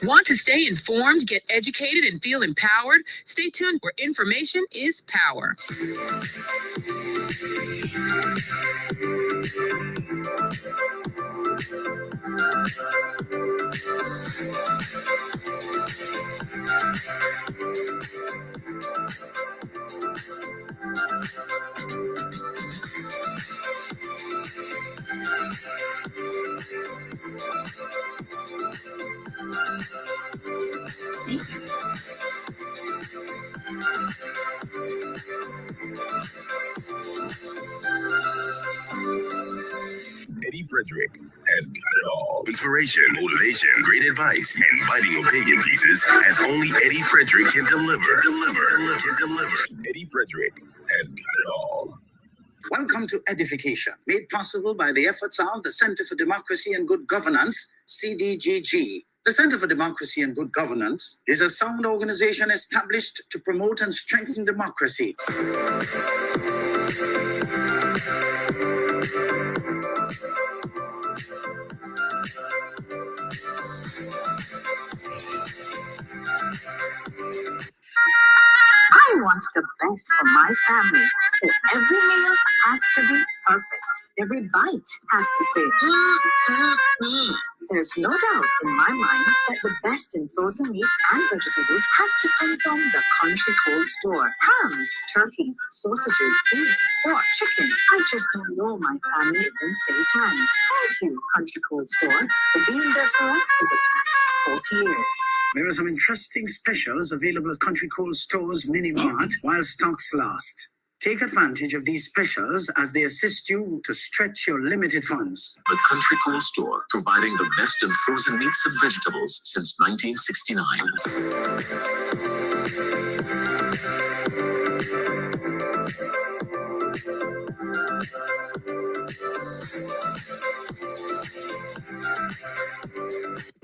Want to stay informed, get educated, and feel empowered? Stay tuned where information is power. Eddie Frederick has got it all. Inspiration, motivation, great advice, and biting opinion pieces as only Eddie Frederick can deliver. Eddie Frederick has got it all. Welcome to EDDIE-FICATION, made possible by the efforts of the Center for Democracy and Good Governance, CDGG. The Center for Democracy and Good Governance is a sound organization established to promote and strengthen democracy. I want the best for my family, so every meal has to be perfect. Every bite has to say, There's no doubt in my mind that the best in frozen meats and vegetables has to come from the Country Cold Store. Hams, turkeys, sausages, beef, pork, chicken. I just don't know my family is in safe hands. Thank you, Country Cold Store, for being there for us for the past 40 years. There are some interesting specials available at Country Cold Store's Mini Mart while stocks last. Take advantage of these specials as they assist you to stretch your limited funds. The Country Cold Store, providing the best in frozen meats and vegetables since 1969.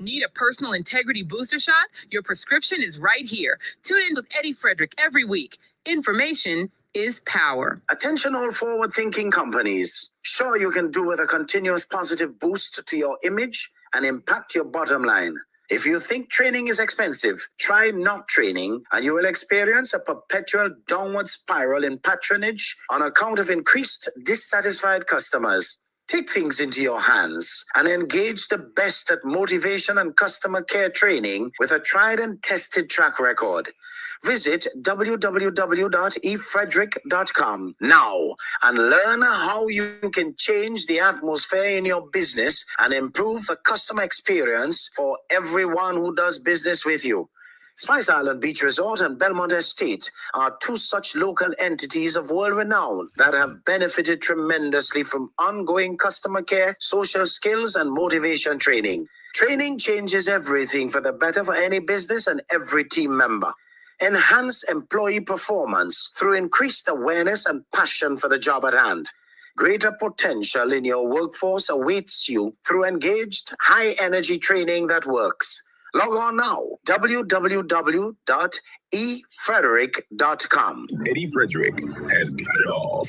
Need a personal integrity booster shot? Your prescription is right here. Tune in with Eddie Frederick every week. Information is power. Attention all forward-thinking companies. Sure, you can do with a continuous positive boost to your image and impact your bottom line. If you think training is expensive, try not training and you will experience a perpetual downward spiral in patronage on account of increased dissatisfied customers. Take things into your hands and engage the best at motivation and customer care training with a tried and tested track record. Visit www.efrederick.com now and learn how you can change the atmosphere in your business and improve the customer experience for everyone who does business with you. Spice Island Beach Resort and Belmont Estate are two such local entities of world renown that have benefited tremendously from ongoing customer care, social skills, and motivation training. Training changes everything for the better for any business and every team member. Enhance employee performance through increased awareness and passion for the job at hand. Greater potential in your workforce awaits you through engaged, high-energy training that works. Log on now, www.efrederick.com. Eddie Frederick has got it all.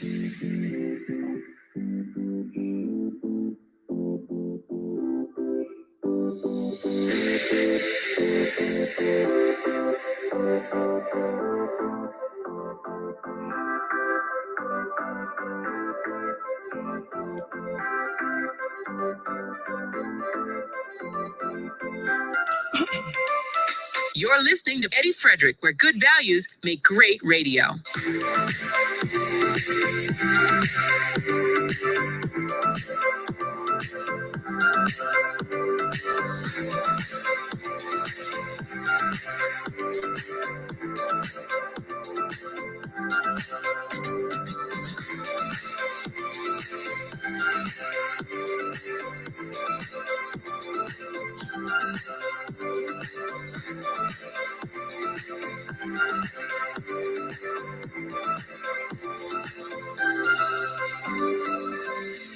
You're listening to Eddie Frederick, where good values make great radio.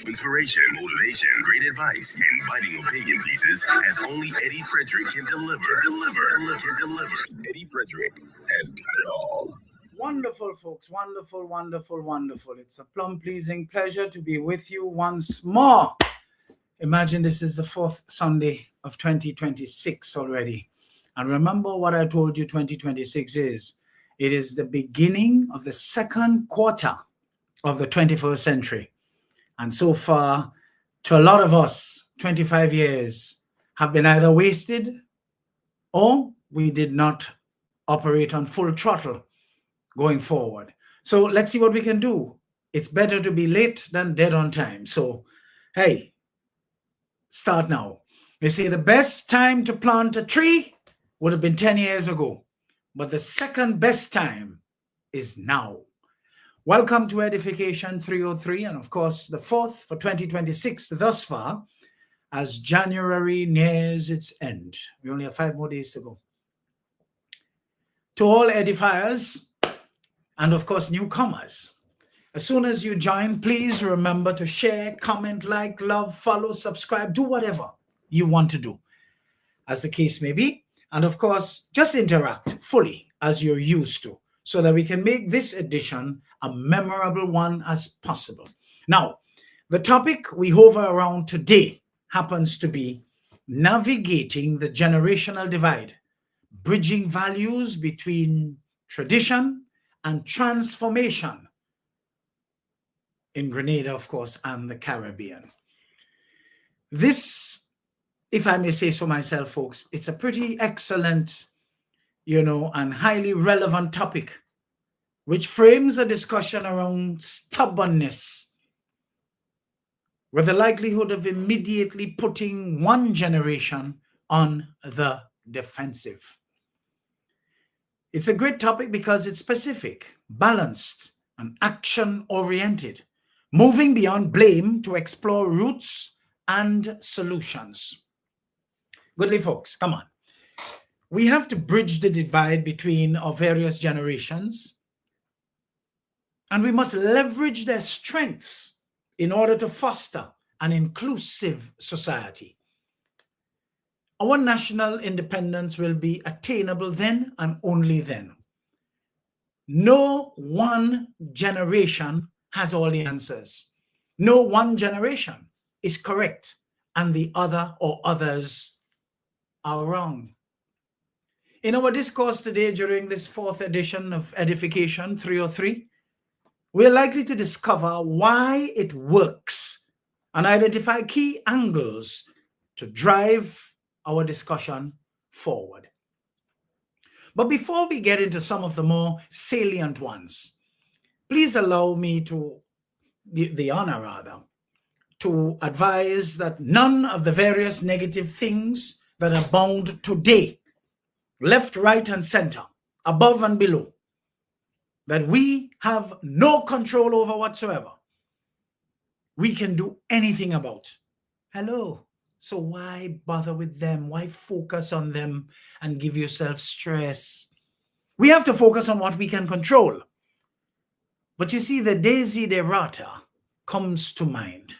Inspiration, motivation, great advice, and biting opinion pieces as only Eddie Frederick can deliver. Eddie Frederick has got it all. Wonderful, folks. Wonderful, wonderful, wonderful. It's a plum-pleasing pleasure to be with you once more. Imagine this is the fourth Sunday of 2026 already. And remember what I told you 2026 is. It is the beginning of the second quarter of the 21st century. And so far, to a lot of us, 25 years have been either wasted or we did not operate on full throttle going forward. So let's see what we can do. It's better to be late than dead on time. So, hey, start now. They say the best time to plant a tree would have been 10 years ago, but the second best time is now. Welcome to Edification 303, and of course, the fourth for 2026 thus far, as January nears its end. We only have 5 more days to go. To all edifiers, and of course, newcomers, as soon as you join, please remember to share, comment, like, love, follow, subscribe, do whatever you want to do, as the case may be. And of course, just interact fully as you're used to, so that we can make this edition a memorable one as possible. Now, the topic we hover around today happens to be navigating the generational divide, bridging values between tradition and transformation in Grenada, of course, and the Caribbean. This, if I may say so myself, folks, it's a pretty excellent, and highly relevant topic, which frames a discussion around stubbornness, with the likelihood of immediately putting one generation on the defensive. It's a great topic because it's specific, balanced, and action-oriented, moving beyond blame to explore roots and solutions. Goodly folks, come on. We have to bridge the divide between our various generations, and we must leverage their strengths in order to foster an inclusive society. Our national independence will be attainable then and only then. No one generation has all the answers. No one generation is correct and the other or others are wrong. In our discourse today, during this 4th edition of Edification 303, we're likely to discover why it works and identify key angles to drive our discussion forward. But before we get into some of the more salient ones, please allow me the honor to advise that none of the various negative things that abound today, left, right, and center, above and below, that we have no control over whatsoever, we can do anything about. Hello. So why bother with them? Why focus on them and give yourself stress? We have to focus on what we can control. But you see, the desiderata comes to mind.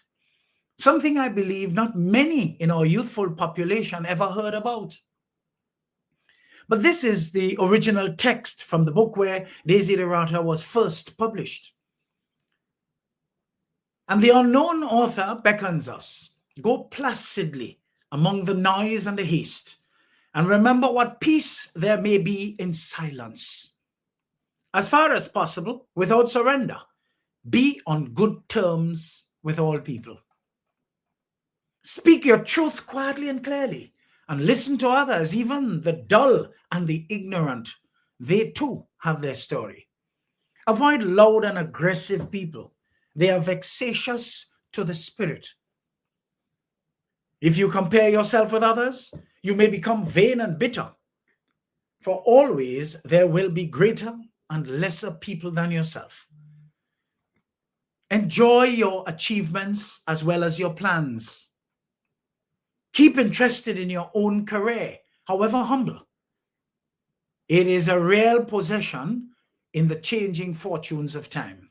Something I believe not many in our youthful population ever heard about. But this is the original text from the book where Desiderata was first published. And the unknown author beckons us, go placidly among the noise and the haste, and remember what peace there may be in silence. As far as possible, without surrender, be on good terms with all people. Speak your truth quietly and clearly, and listen to others, even the dull and the ignorant. They too have their story. Avoid loud and aggressive people. They are vexatious to the spirit. If you compare yourself with others, you may become vain and bitter. For always there will be greater and lesser people than yourself. Enjoy your achievements as well as your plans. Keep interested in your own career, however humble. It is a real possession in the changing fortunes of time.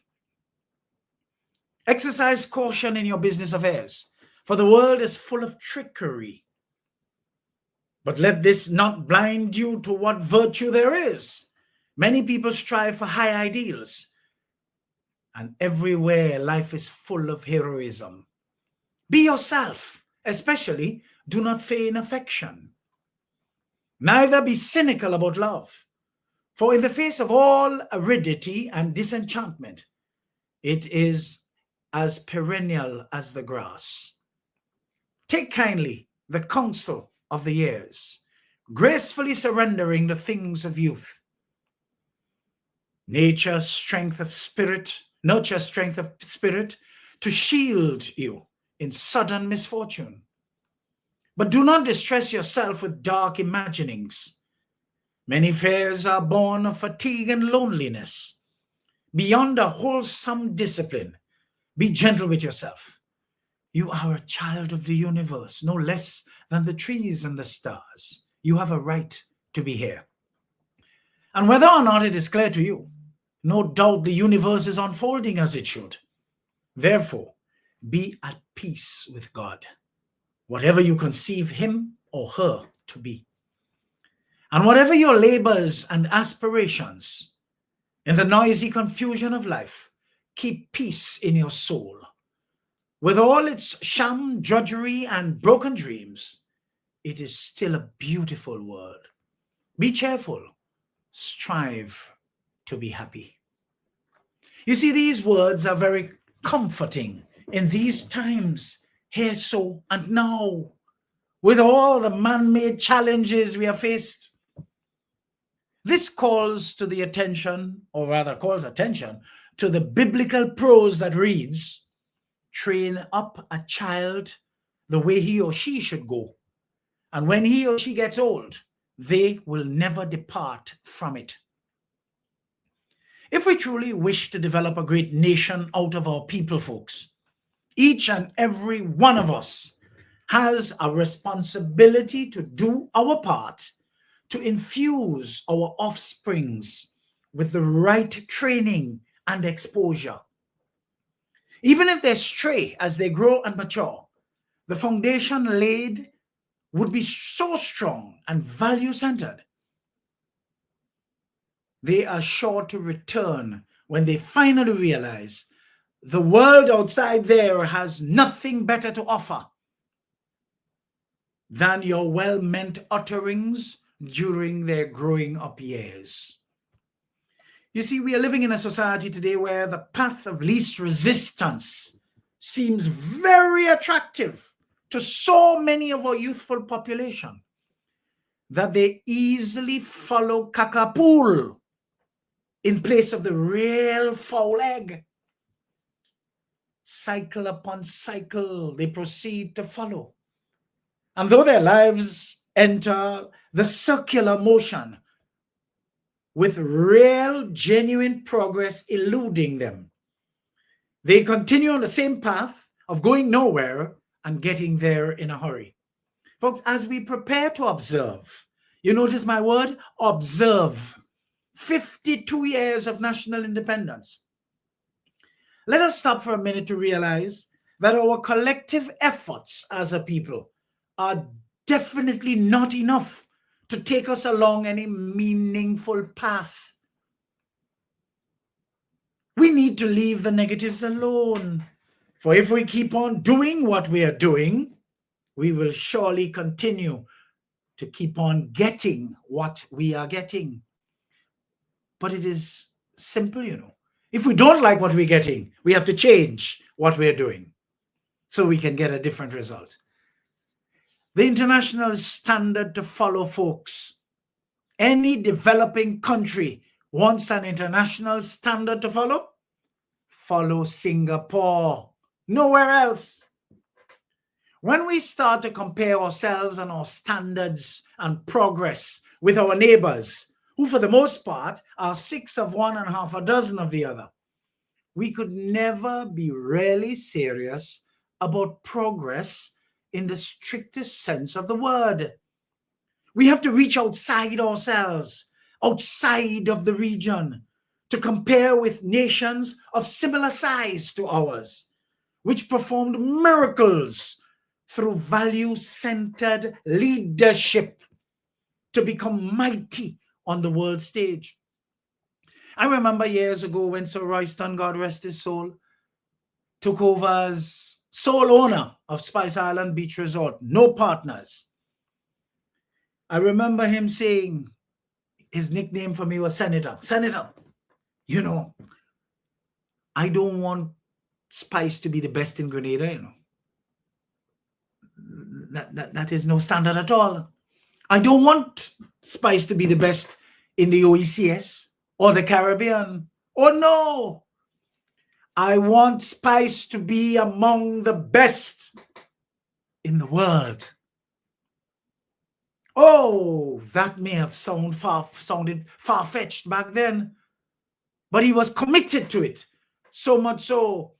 Exercise caution in your business affairs, for the world is full of trickery. But let this not blind you to what virtue there is. Many people strive for high ideals, and everywhere life is full of heroism. Be yourself, especially do not feign affection. Neither be cynical about love, for in the face of all aridity and disenchantment, it is as perennial as the grass. Take kindly the counsel of the years, gracefully surrendering the things of youth. Nurture strength of spirit to shield you in sudden misfortune. But do not distress yourself with dark imaginings. Many fears are born of fatigue and loneliness. Beyond a wholesome discipline, be gentle with yourself. You are a child of the universe, no less than the trees and the stars. You have a right to be here. And whether or not it is clear to you, no doubt the universe is unfolding as it should. Therefore, be at peace with God, whatever you conceive him or her to be. And whatever your labors and aspirations, in the noisy confusion of life, keep peace in your soul. With all its sham, drudgery, and broken dreams, it is still a beautiful world. Be cheerful. Strive to be happy. You see, these words are very comforting in these times, here, so, and now, with all the man-made challenges we have faced. This calls attention to the biblical prose that reads, train up a child the way he or she should go, and when he or she gets old, they will never depart from it. If we truly wish to develop a great nation out of our people, folks, each and every one of us has a responsibility to do our part to infuse our offsprings with the right training and exposure. Even if they stray as they grow and mature, the foundation laid would be so strong and value-centered. They are sure to return when they finally realize the world outside there has nothing better to offer than your well-meant utterings during their growing up years. You see, we are living in a society today where the path of least resistance seems very attractive to so many of our youthful population that they easily follow kakapool in place of the real foul egg. Cycle upon cycle, they proceed to follow. And though their lives enter the circular motion with real, genuine progress eluding them, they continue on the same path of going nowhere and getting there in a hurry. Folks, as we prepare to observe, you notice my word, observe, 52 years of national independence. Let us stop for a minute to realize that our collective efforts as a people are definitely not enough to take us along any meaningful path. We need to leave the negatives alone. For if we keep on doing what we are doing, we will surely continue to keep on getting what we are getting. But it is simple, you know. If we don't like what we're getting, we have to change what we're doing so we can get a different result. The international standard to follow, folks. Any developing country wants an international standard to follow. Follow Singapore. Nowhere else. When we start to compare ourselves and our standards and progress with our neighbors, who for the most part are 6 of one and half a dozen of the other, we could never be really serious about progress in the strictest sense of the word. We have to reach outside ourselves, outside of the region, to compare with nations of similar size to ours, which performed miracles through value-centered leadership to become mighty on the world stage. I remember years ago when Sir Royston, God rest his soul, took over as sole owner of Spice Island Beach Resort, no partners. I remember him saying, his nickname for me was Senator. Senator, you know, I don't want Spice to be the best in Grenada, you know. That is no standard at all. I don't want Spice to be the best in the OECS or the Caribbean. Oh no! I want Spice to be among the best in the world. Oh, that may have sounded far-fetched back then, but he was committed to it. So much so,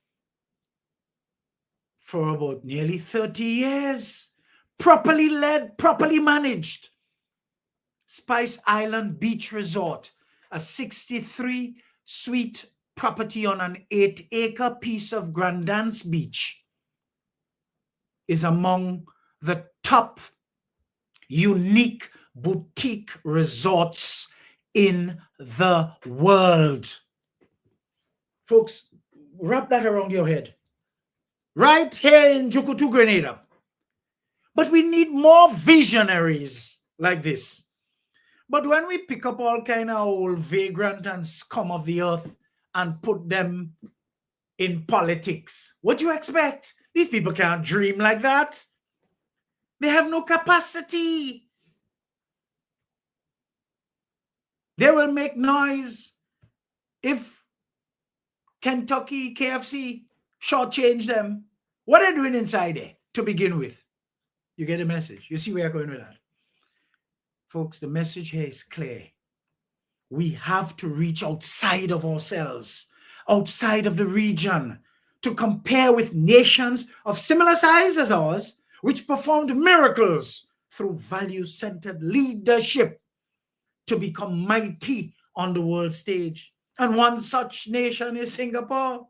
for about nearly 30 years, properly led, properly managed. Spice Island Beach Resort, a 63-suite property on an 8-acre piece of Grenadians Beach, is among the top unique boutique resorts in the world. Folks, wrap that around your head. Right here in Jukutu, Grenada. But we need more visionaries like this. But when we pick up all kind of old vagrant and scum of the earth and put them in politics, what do you expect? These people can't dream like that. They have no capacity. They will make noise if Kentucky, KFC, shortchange them. What are they doing inside there to begin with? You get the message. You see where I'm going with that? Folks, the message here is clear. We have to reach outside of ourselves, outside of the region, to compare with nations of similar size as ours, which performed miracles through value-centered leadership to become mighty on the world stage. And one such nation is Singapore.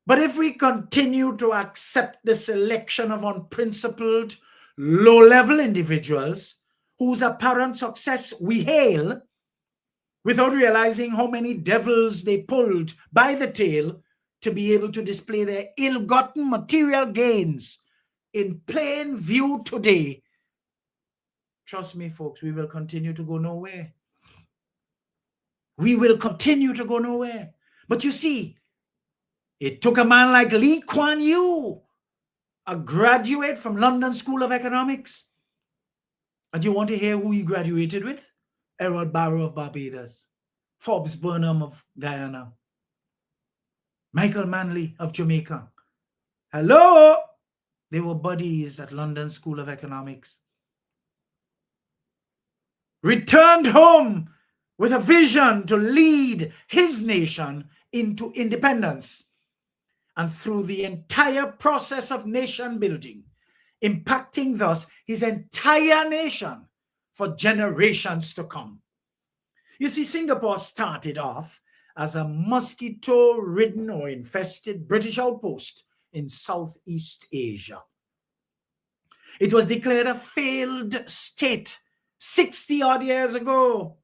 But if we continue to accept the selection of unprincipled, low-level individuals whose apparent success we hail, without realizing how many devils they pulled by the tail to be able to display their ill-gotten material gains in plain view today, trust me, folks, we will continue to go nowhere. We will continue to go nowhere. But you see, it took a man like Lee Kuan Yew, a graduate from London School of Economics. And you want to hear who he graduated with? Errol Barrow of Barbados, Forbes Burnham of Guyana, Michael Manley of Jamaica. Hello! They were buddies at London School of Economics. Returned home with a vision to lead his nation into independence. And through the entire process of nation building, impacting thus his entire nation for generations to come. You see, Singapore started off as a mosquito-ridden or infested British outpost in Southeast Asia. It was declared a failed state 60-odd years ago.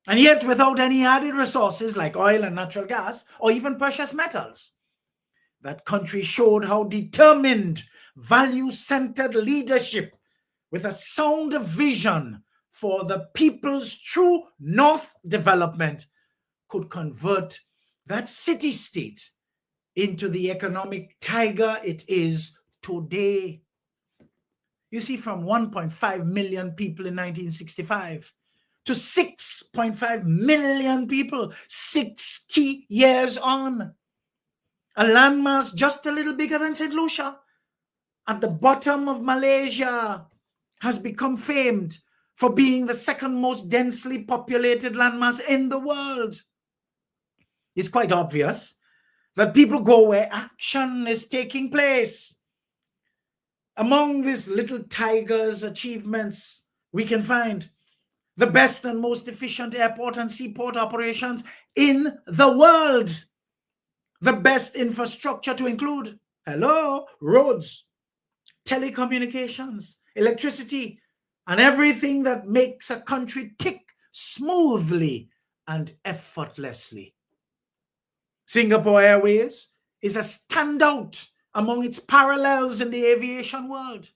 And yet, without any added resources like oil and natural gas, or even precious metals, that country showed how determined, value-centered leadership with a sound vision for the people's true North development could convert that city-state into the economic tiger it is today. You see, from 1.5 million people in 1965 to 6.5 million people 60 years on. A landmass just a little bigger than St. Lucia at the bottom of Malaysia has become famed for being the second most densely populated landmass in the world. It's quite obvious that people go where action is taking place. Among these little tiger's achievements, we can find the best and most efficient airport and seaport operations in the world. The best infrastructure to include, roads, telecommunications, electricity, and everything that makes a country tick smoothly and effortlessly. Singapore Airways is a standout among its parallels in the aviation world.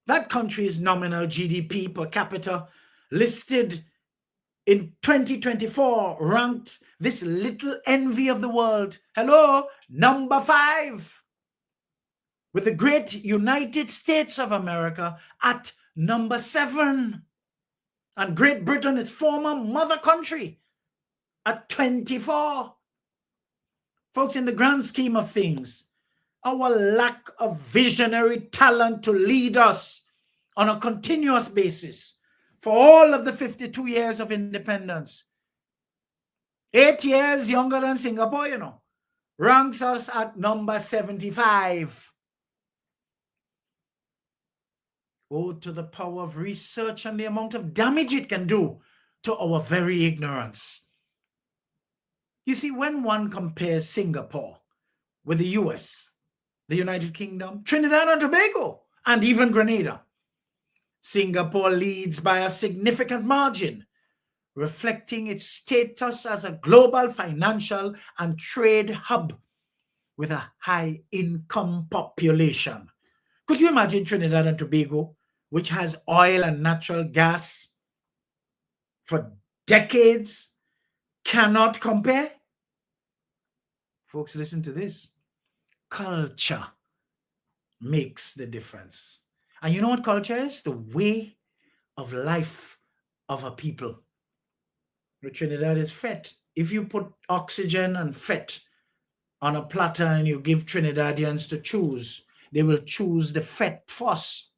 That country's nominal GDP per capita listed in 2024 ranked this little envy of the world. Hello, number 5. With the great United States of America at number 7. And Great Britain, its former mother country, at 24. Folks, in the grand scheme of things, our lack of visionary talent to lead us on a continuous basis for all of the 52 years of independence, 8 years younger than Singapore, ranks us at number 75. Oh, to the power of research and the amount of damage it can do to our very ignorance. You see, when one compares Singapore with the US, the United Kingdom, Trinidad and Tobago, and even Grenada, Singapore leads by a significant margin, reflecting its status as a global financial and trade hub with a high-income population. Could you imagine Trinidad and Tobago, which has oil and natural gas for decades, cannot compare? Folks, listen to this. Culture makes the difference. And you know what culture is? The way of life of a people. Trinidad is fat. If you put oxygen and fat on a platter and you give Trinidadians to choose, they will choose the fat first.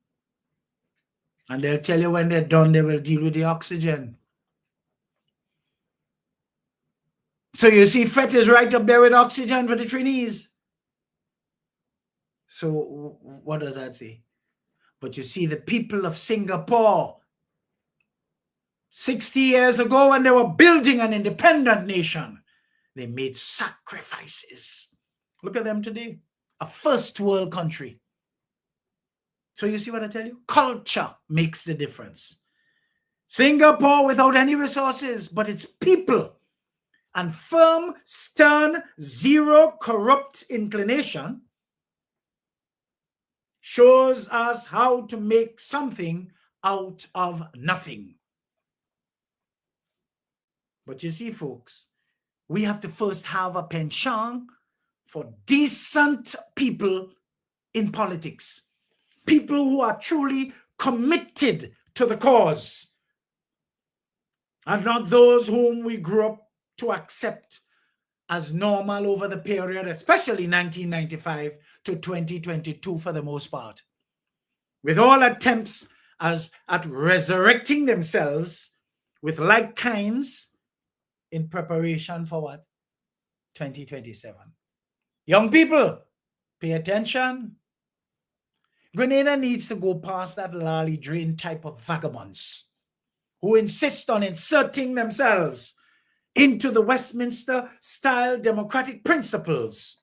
And they'll tell you when they're done, they will deal with the oxygen. So you see, fat is right up there with oxygen for the Trinis. So what does that say? But you see, the people of Singapore, 60 years ago when they were building an independent nation, they made sacrifices. Look at them today, a first world country. So you see what I tell you? Culture makes the difference. Singapore without any resources, but its people and firm, stern, zero corrupt inclination shows us how to make something out of nothing. But you see, folks, we have to first have a penchant for decent people in politics. People who are truly committed to the cause, and not those whom we grew up to accept as normal over the period, especially 1995 to 2022 for the most part, with all attempts at resurrecting themselves with like kinds in preparation for what? 2027. Young people, pay attention. Grenada needs to go past that lolly drain type of vagabonds who insist on inserting themselves into the Westminster-style democratic principles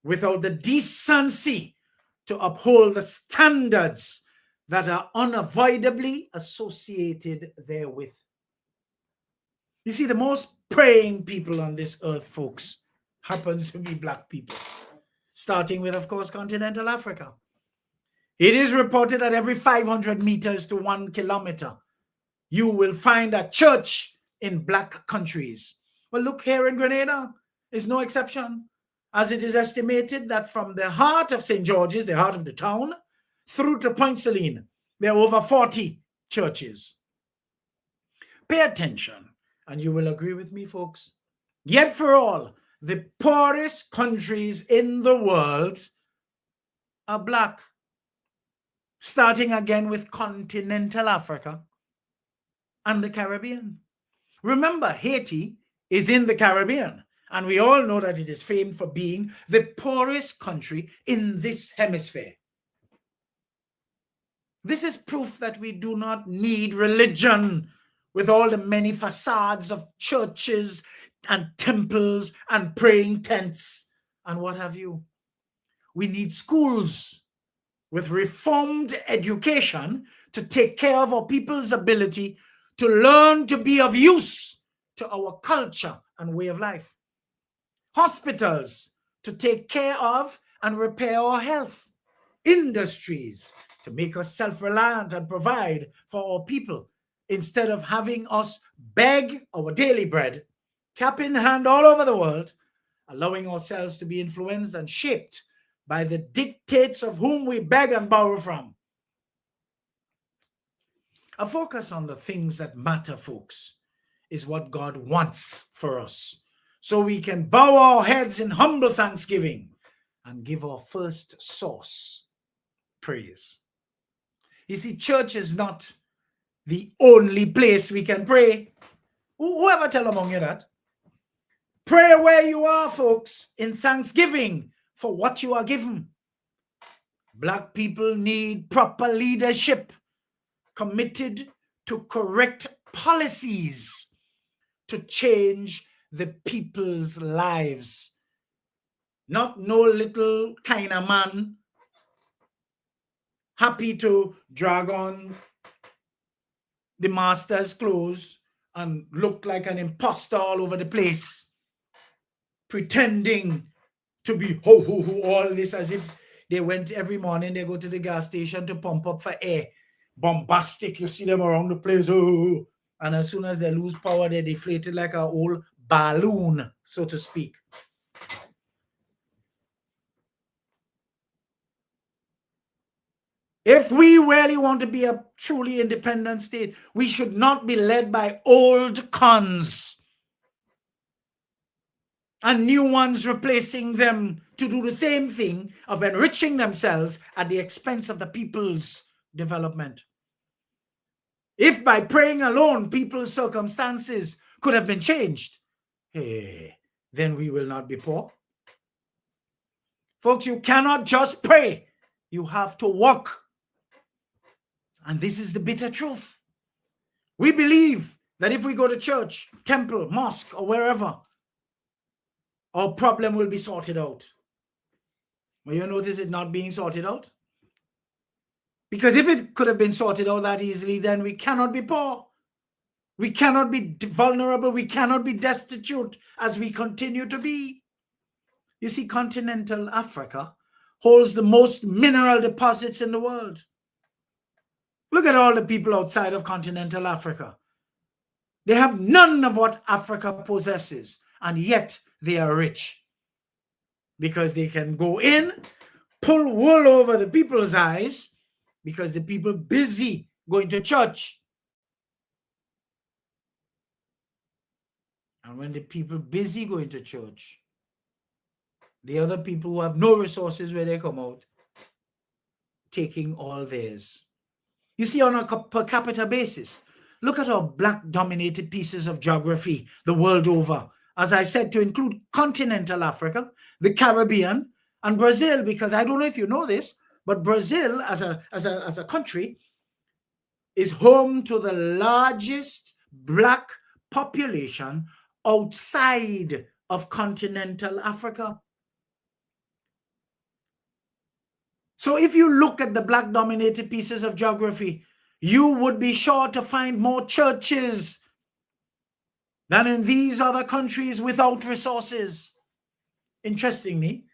without the decency to uphold the standards that are unavoidably associated therewith. You see, the most praying people on this earth, folks, happens to be black people, starting with, of course, continental Africa. It is reported that every 500 meters to 1 kilometer, you will find a church in black countries. Well, look, here in Grenada is no exception, as it is estimated that from the heart of St. George's, the heart of the town, through to Point Celine, there are over 40 churches. Pay attention, and you will agree with me, folks. Yet for all, the poorest countries in the world are black. Starting again with continental Africa and the Caribbean. Remember, Haiti is in the Caribbean, and we all know that it is famed for being the poorest country in this hemisphere. This is proof that we do not need religion with all the many facades of churches and temples and praying tents and what have you. We need schools with reformed education to take care of our people's ability to learn to be of use to our culture and way of life. Hospitals to take care of and repair our health. industries to make us self-reliant and provide for our people, instead of having us beg our daily bread, cap in hand all over the world, allowing ourselves to be influenced and shaped by the dictates of whom we beg and borrow from. A focus on the things that matter, folks, is what God wants for us, so we can bow our heads in humble thanksgiving and give our first source praise. You see, church is not the only place we can pray. Whoever tell among you that? Pray where you are, folks, in thanksgiving for what you are given. Black people need proper leadership, committed to correct policies to change the people's lives. Not no little kind of man happy to drag on the master's clothes and look like an imposter all over the place, pretending to be all this, as if they went every morning, they go to the gas station to pump up for air. Bombastic, you see them around the place, and as soon as they lose power, they're deflated like an old balloon, so to speak. If we really want to be a truly independent state, we should not be led by old cons and new ones replacing them to do the same thing of enriching themselves at the expense of the people's development. If by praying alone people's circumstances could have been changed, then we will not be poor. Folks, you cannot just pray. You have to walk. And this is the bitter truth. We believe that if we go to church, temple, mosque, or wherever, our problem will be sorted out. Well, you notice it not being sorted out? Because if it could have been sorted out that easily, then we cannot be poor. We cannot be vulnerable. We cannot be destitute as we continue to be. You see, continental Africa holds the most mineral deposits in the world. Look at all the people outside of continental Africa. They have none of what Africa possesses, and yet they are rich. Because they can go in, pull wool over the people's eyes, because the people busy going to church. And when the people busy going to church, the other people who have no resources where they come out, taking all theirs. You see, on a per capita basis, look at our black-dominated pieces of geography the world over. As I said, to include continental Africa, the Caribbean, and Brazil, because I don't know if you know this, but Brazil as a country is home to the largest black population outside of continental Africa. So if you look at the black-dominated pieces of geography, you would be sure to find more churches than in these other countries without resources. Interestingly,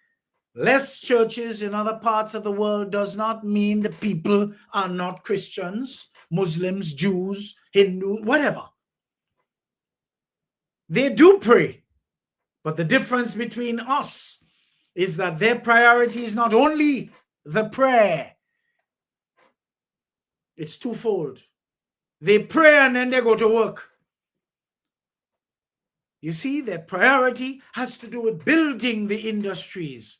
less churches in other parts of the world does not mean the people are not Christians, Muslims, Jews, Hindus, whatever. They do pray, but the difference between us is that their priority is not only the prayer. It's twofold. They pray and then they go to work. You see, their priority has to do with building the industries,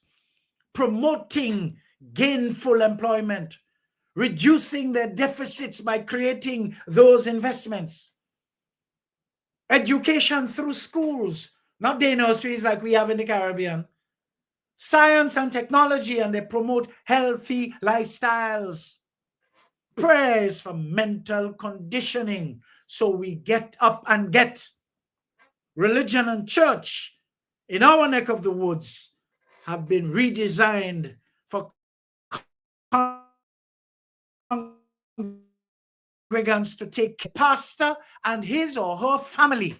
promoting gainful employment, reducing their deficits by creating those investments. Education through schools, not day nurseries like we have in the Caribbean. Science and technology, and they promote healthy lifestyles. Prayers for mental conditioning, so we get up and get. Religion and church in our neck of the woods have been redesigned for congregants to take a pastor and his or her family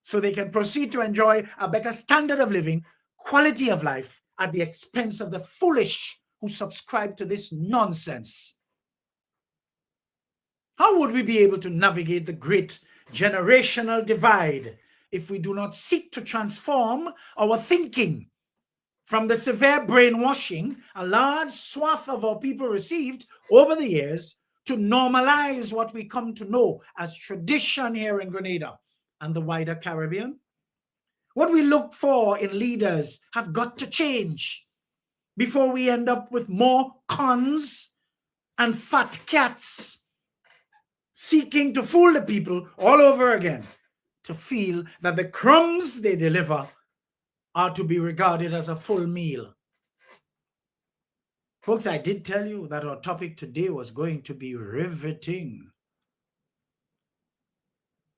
so they can proceed to enjoy a better standard of living, quality of life, at the expense of the foolish who subscribe to this nonsense. How would we be able to navigate the great generational divide if we do not seek to transform our thinking from the severe brainwashing a large swath of our people received over the years to normalize what we come to know as tradition here in Grenada and the wider Caribbean? What we look for in leaders have got to change before we end up with more cons and fat cats seeking to fool the people all over again to feel that the crumbs they deliver are to be regarded as a full meal. Folks, I did tell you that our topic today was going to be riveting.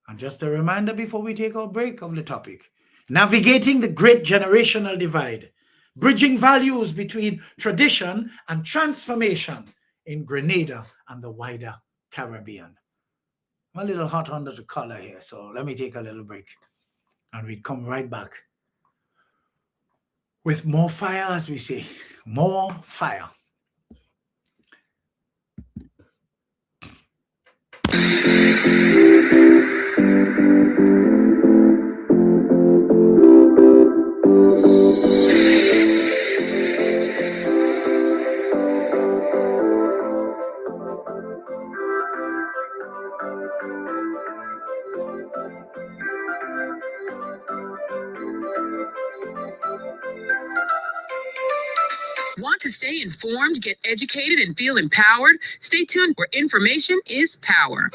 And just a reminder before we take our break of the topic: navigating the great generational divide, bridging values between tradition and transformation in Grenada and the wider Caribbean. I'm a little hot under the collar here, so let me take a little break and we come right back with more fire, as we say, more fire. Want to stay informed, get educated, and feel empowered? Stay tuned, where information is power.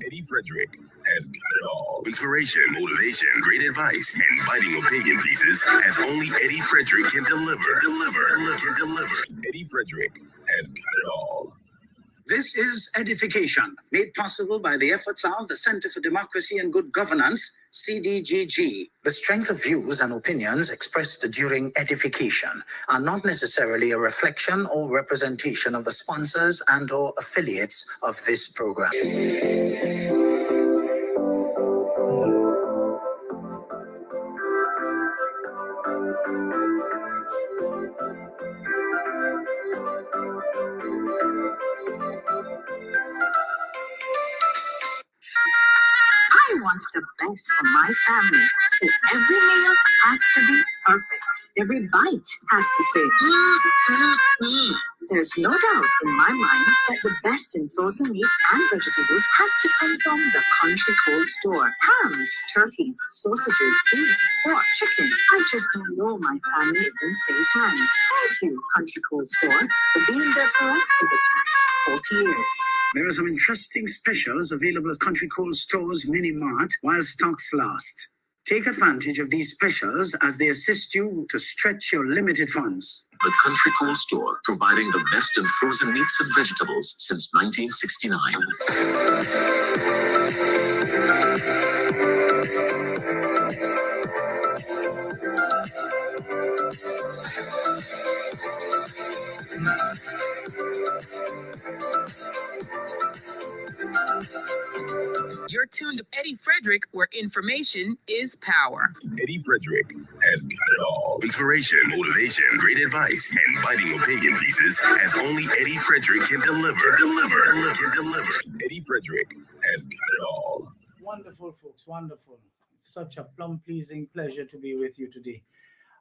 Eddie Frederick has got it all. Inspiration, motivation, great advice, and biting opinion pieces as only Eddie Frederick can deliver. Eddie Frederick has got it all. This is EDDIE-FICATION, made possible by the efforts of the Center for Democracy and Good Governance, CDGG. The strength of views and opinions expressed during EDDIE-FICATION are not necessarily a reflection or representation of the sponsors and/or affiliates of this program. I want the best for my family, so every meal has to be perfect. Every bite has to say, There's no doubt in my mind that the best in frozen meats and vegetables has to come from the Country Cold Store. Hams, turkeys, sausages, beef, pork, chicken. I just don't know my family is in safe hands. Thank you, Country Cold Store, for being there for us for the past 40 years. There are some interesting specials available at Country Cold Store's Mini Mart while stocks last. Take advantage of these specials as they assist you to stretch your limited funds. The Country Cool Store, providing the best in frozen meats and vegetables since 1969. You're tuned to Eddie Frederick, where information is power. Eddie Frederick has got it all. Inspiration, motivation, great advice, and biting opinion pieces as only Eddie Frederick can deliver. Eddie Frederick has got it all. Wonderful, folks, wonderful. It's such a plum-pleasing pleasure to be with you today.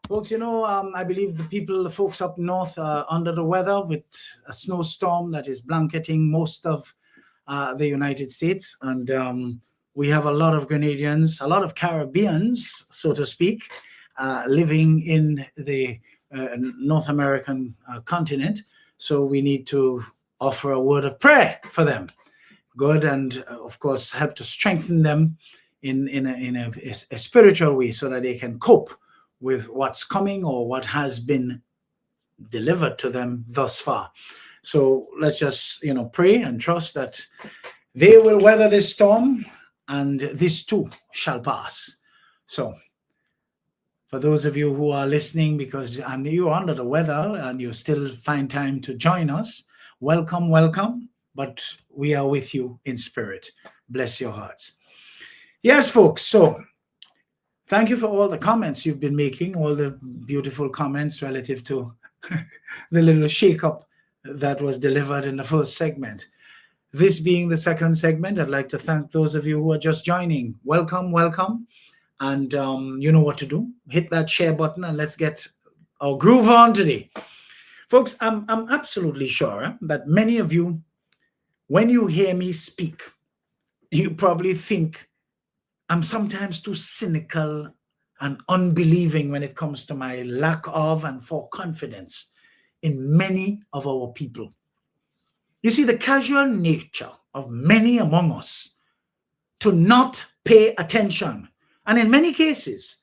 Folks, you know, I believe the folks up north are under the weather with a snowstorm that is blanketing most of the United States. And we have a lot of Grenadians, a lot of Caribbeans, so to speak, living in the North American continent. So we need to offer a word of prayer for them. Good, and of course, help to strengthen them in a spiritual way so that they can cope with what's coming or what has been delivered to them thus far. So let's just, pray and trust that they will weather this storm, and this too shall pass. So for those of you who are listening and you're under the weather and you still find time to join us, welcome, welcome. But we are with you in spirit. Bless your hearts. Yes, folks. So thank you for all the comments you've been making, all the beautiful comments relative to the little shakeup that was delivered in the first segment. This being the second segment, I'd like to thank those of you who are just joining. Welcome, welcome. And you know what to do. Hit that share button and let's get our groove on today. Folks, I'm absolutely sure that many of you, when you hear me speak, you probably think I'm sometimes too cynical and unbelieving when it comes to my lack of and for confidence in many of our people. You see, the casual nature of many among us to not pay attention, and in many cases,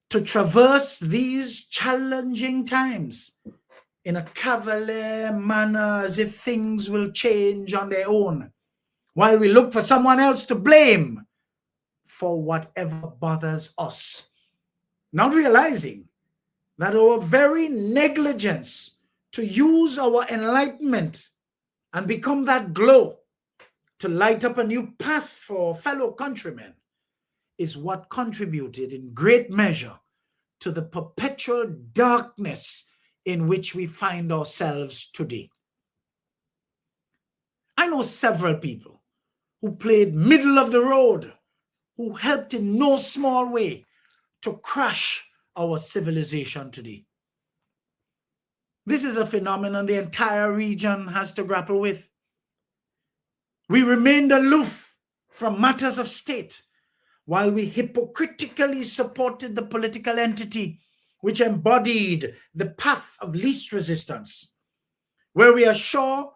to traverse these challenging times in a cavalier manner as if things will change on their own, while we look for someone else to blame for whatever bothers us, not realizing that our very negligence to use our enlightenment and become that glow to light up a new path for fellow countrymen is what contributed in great measure to the perpetual darkness in which we find ourselves today. I know several people who played middle of the road, who helped in no small way to crash our civilization today. This is a phenomenon the entire region has to grapple with. We remained aloof from matters of state, while we hypocritically supported the political entity which embodied the path of least resistance, where we are sure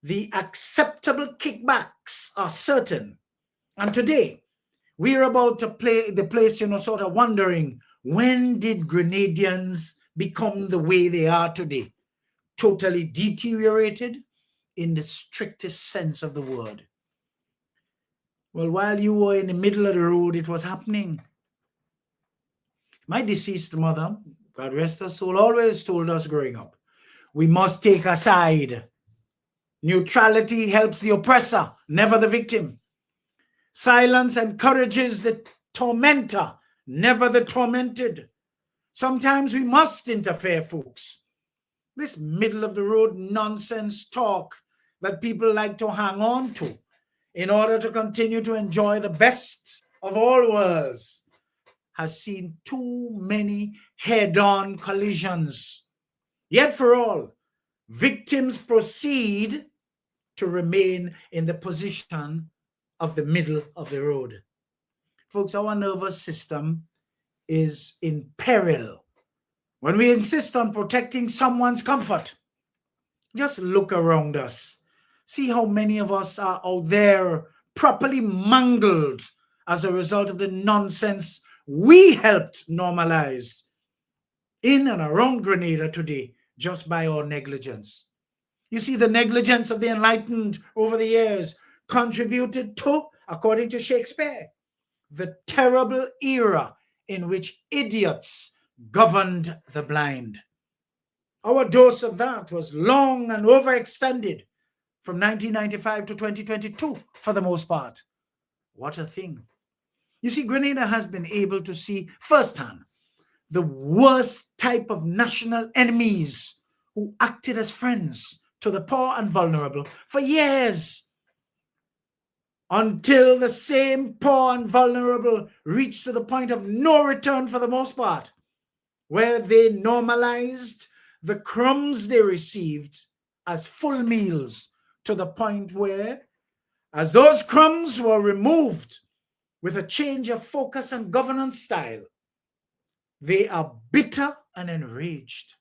the acceptable kickbacks are certain. And today, we are about to play the place, sort of wondering, when did Grenadians become the way they are today? Totally deteriorated in the strictest sense of the word. Well, while you were in the middle of the road, it was happening. My deceased mother, God rest her soul, always told us growing up, we must take a side. Neutrality helps the oppressor, never the victim. Silence encourages the tormentor, never the tormented. Sometimes we must interfere, folks. This middle-of-the-road nonsense talk that people like to hang on to in order to continue to enjoy the best of all worlds has seen too many head-on collisions. Yet for all, victims proceed to remain in the position of the middle of the road. Folks, our nervous system is in peril when we insist on protecting someone's comfort. Just look around us. See how many of us are out there properly mangled as a result of the nonsense we helped normalize in and around Grenada today just by our negligence. You see, the negligence of the enlightened over the years contributed to, according to Shakespeare, the terrible era in which idiots governed the blind. Our dose of that was long and overextended from 1995 to 2022 for the most part. What a thing. You see, Grenada has been able to see firsthand the worst type of national enemies who acted as friends to the poor and vulnerable for years, until the same poor and vulnerable reached to the point of no return for the most part, where they normalized the crumbs they received as full meals, to the point where, as those crumbs were removed with a change of focus and governance style, they are bitter and enraged.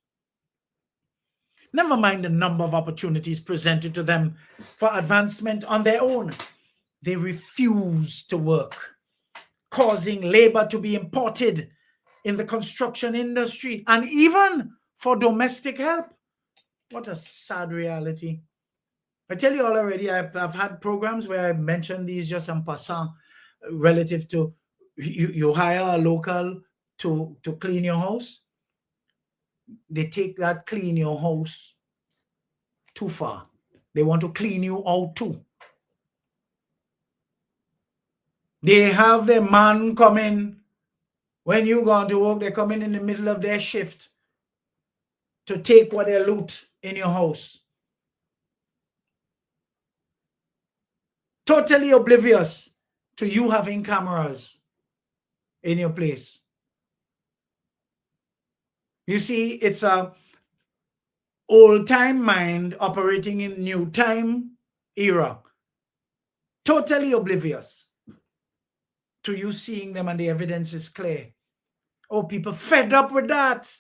Never mind the number of opportunities presented to them for advancement on their own. They refuse to work, causing labor to be imported in the construction industry, and even for domestic help. What a sad reality. I tell you all already, I've had programs where I mentioned these just en passant, relative to you hire a local to clean your house. They take that clean your house too far. They want to clean you out too. They have their man come in. When you go to work, they come in the middle of their shift to take what they loot in your house. Totally oblivious to you having cameras in your place. You see, it's a old-time mind operating in new-time era. Totally oblivious to you seeing them, and the evidence is clear. Oh, people fed up with that.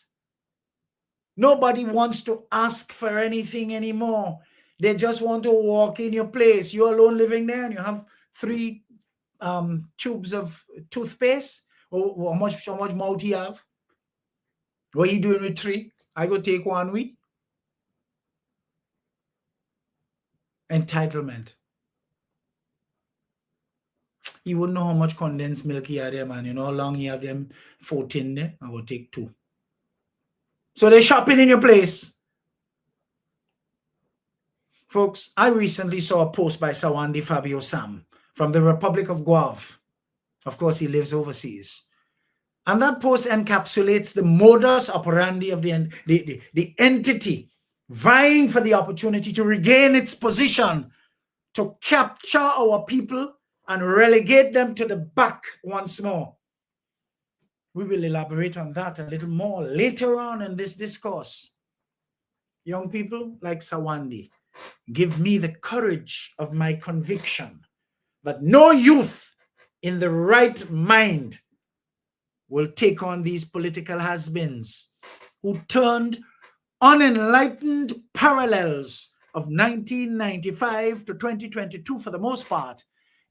Nobody wants to ask for anything anymore. They just want to walk in your place. You're alone living there, and you have 3 tubes of toothpaste. Or how much mouth you have? What are you doing with 3? I go take 1 week. Entitlement. You wouldn't know how much condensed milk you have there, man. You know how long you have them 14 there? I will take 2. So they're shopping in your place. Folks, I recently saw a post by Sawandi Fabio Sam from the Republic of Guave. Of course, he lives overseas. And that post encapsulates the modus operandi of the entity vying for the opportunity to regain its position, to capture our people and relegate them to the back once more. We will elaborate on that a little more later on in this discourse. Young people like Sawandi, give me the courage of my conviction that no youth in the right mind will take on these political has-beens who turned unenlightened parallels of 1995 to 2022 for the most part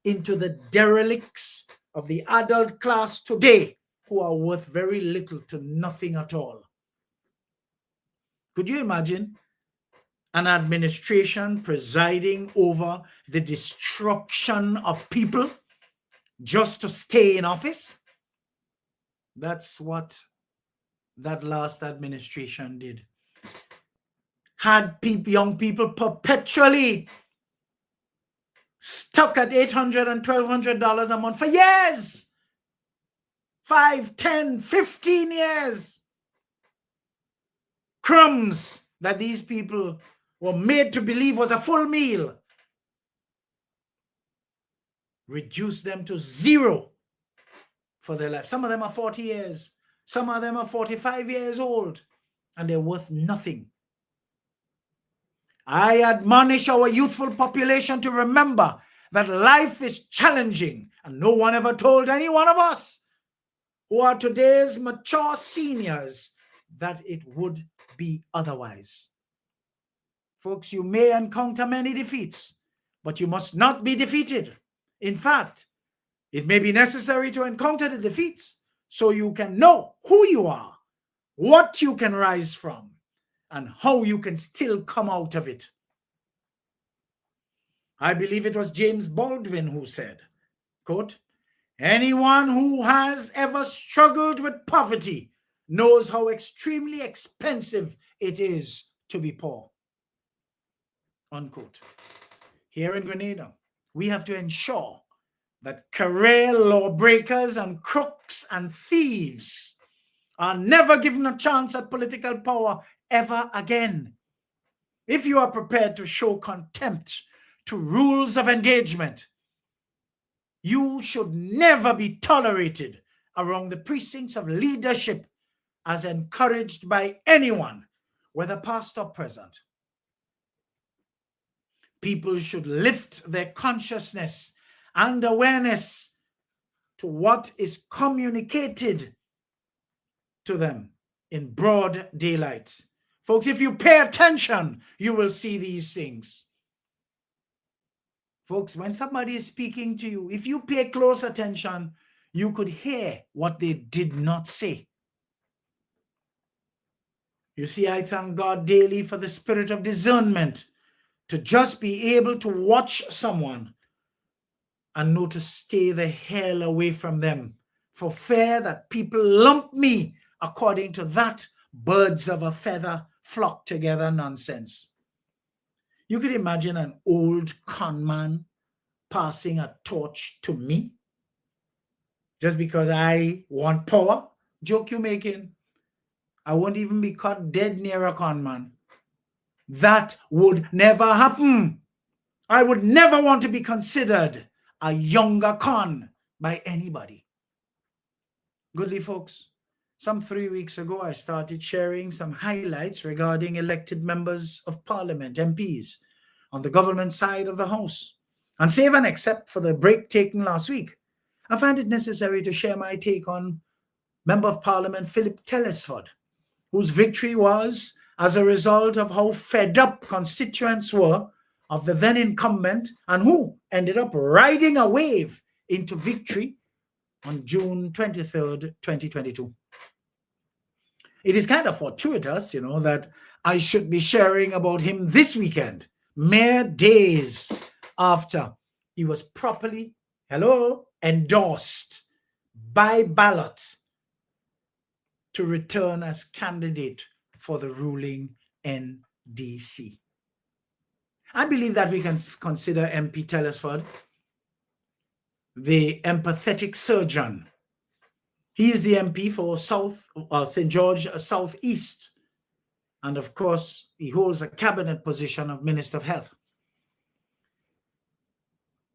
into the derelicts of the adult class today, who are worth very little to nothing at all. Could you imagine an administration presiding over the destruction of people just to stay in office? That's what that last administration did. Had young people perpetually stuck at $800 and $1,200 a month for years. 5, 10, 15 years. Crumbs that these people were made to believe was a full meal. Reduce them to 0 for their life. Some of them are 40 years. Some of them are 45 years old, and they're worth nothing. I admonish our youthful population to remember that life is challenging, and no one ever told any one of us who are today's mature seniors that it would be otherwise. Folks, you may encounter many defeats, but you must not be defeated. In fact, it may be necessary to encounter the defeats so you can know who you are, what you can rise from, and how you can still come out of it. I believe it was James Baldwin who said, quote, "Anyone who has ever struggled with poverty knows how extremely expensive it is to be poor." Unquote. Here in Grenada, we have to ensure that career lawbreakers and crooks and thieves are never given a chance at political power ever again. If you are prepared to show contempt to rules of engagement, you should never be tolerated around the precincts of leadership as encouraged by anyone, whether past or present. People should lift their consciousness and awareness to what is communicated to them in broad daylight. Folks, if you pay attention, you will see these things. Folks, when somebody is speaking to you, if you pay close attention, you could hear what they did not say. You see, I thank God daily for the spirit of discernment to just be able to watch someone and know to stay the hell away from them for fear that people lump me according to that birds of a feather flock together nonsense. You could imagine an old con man passing a torch to me just because I want power. Joke you making. I won't even be caught dead near a con man. That would never happen. I would never want to be considered a younger con by anybody. Goodly folks, some 3 weeks ago, I started sharing some highlights regarding elected members of parliament, MPs, on the government side of the house. And save and except for the break taken last week, I find it necessary to share my take on Member of Parliament Philip Telesford, whose victory was as a result of how fed up constituents were of the then incumbent and who ended up riding a wave into victory on June 23rd, 2022. It is kind of fortuitous, that I should be sharing about him this weekend, mere days after he was properly, endorsed by ballot to return as candidate for the ruling NDC. I believe that we can consider MP Telesford the empathetic surgeon. He is the MP for St. George Southeast. And of course, he holds a cabinet position of Minister of Health.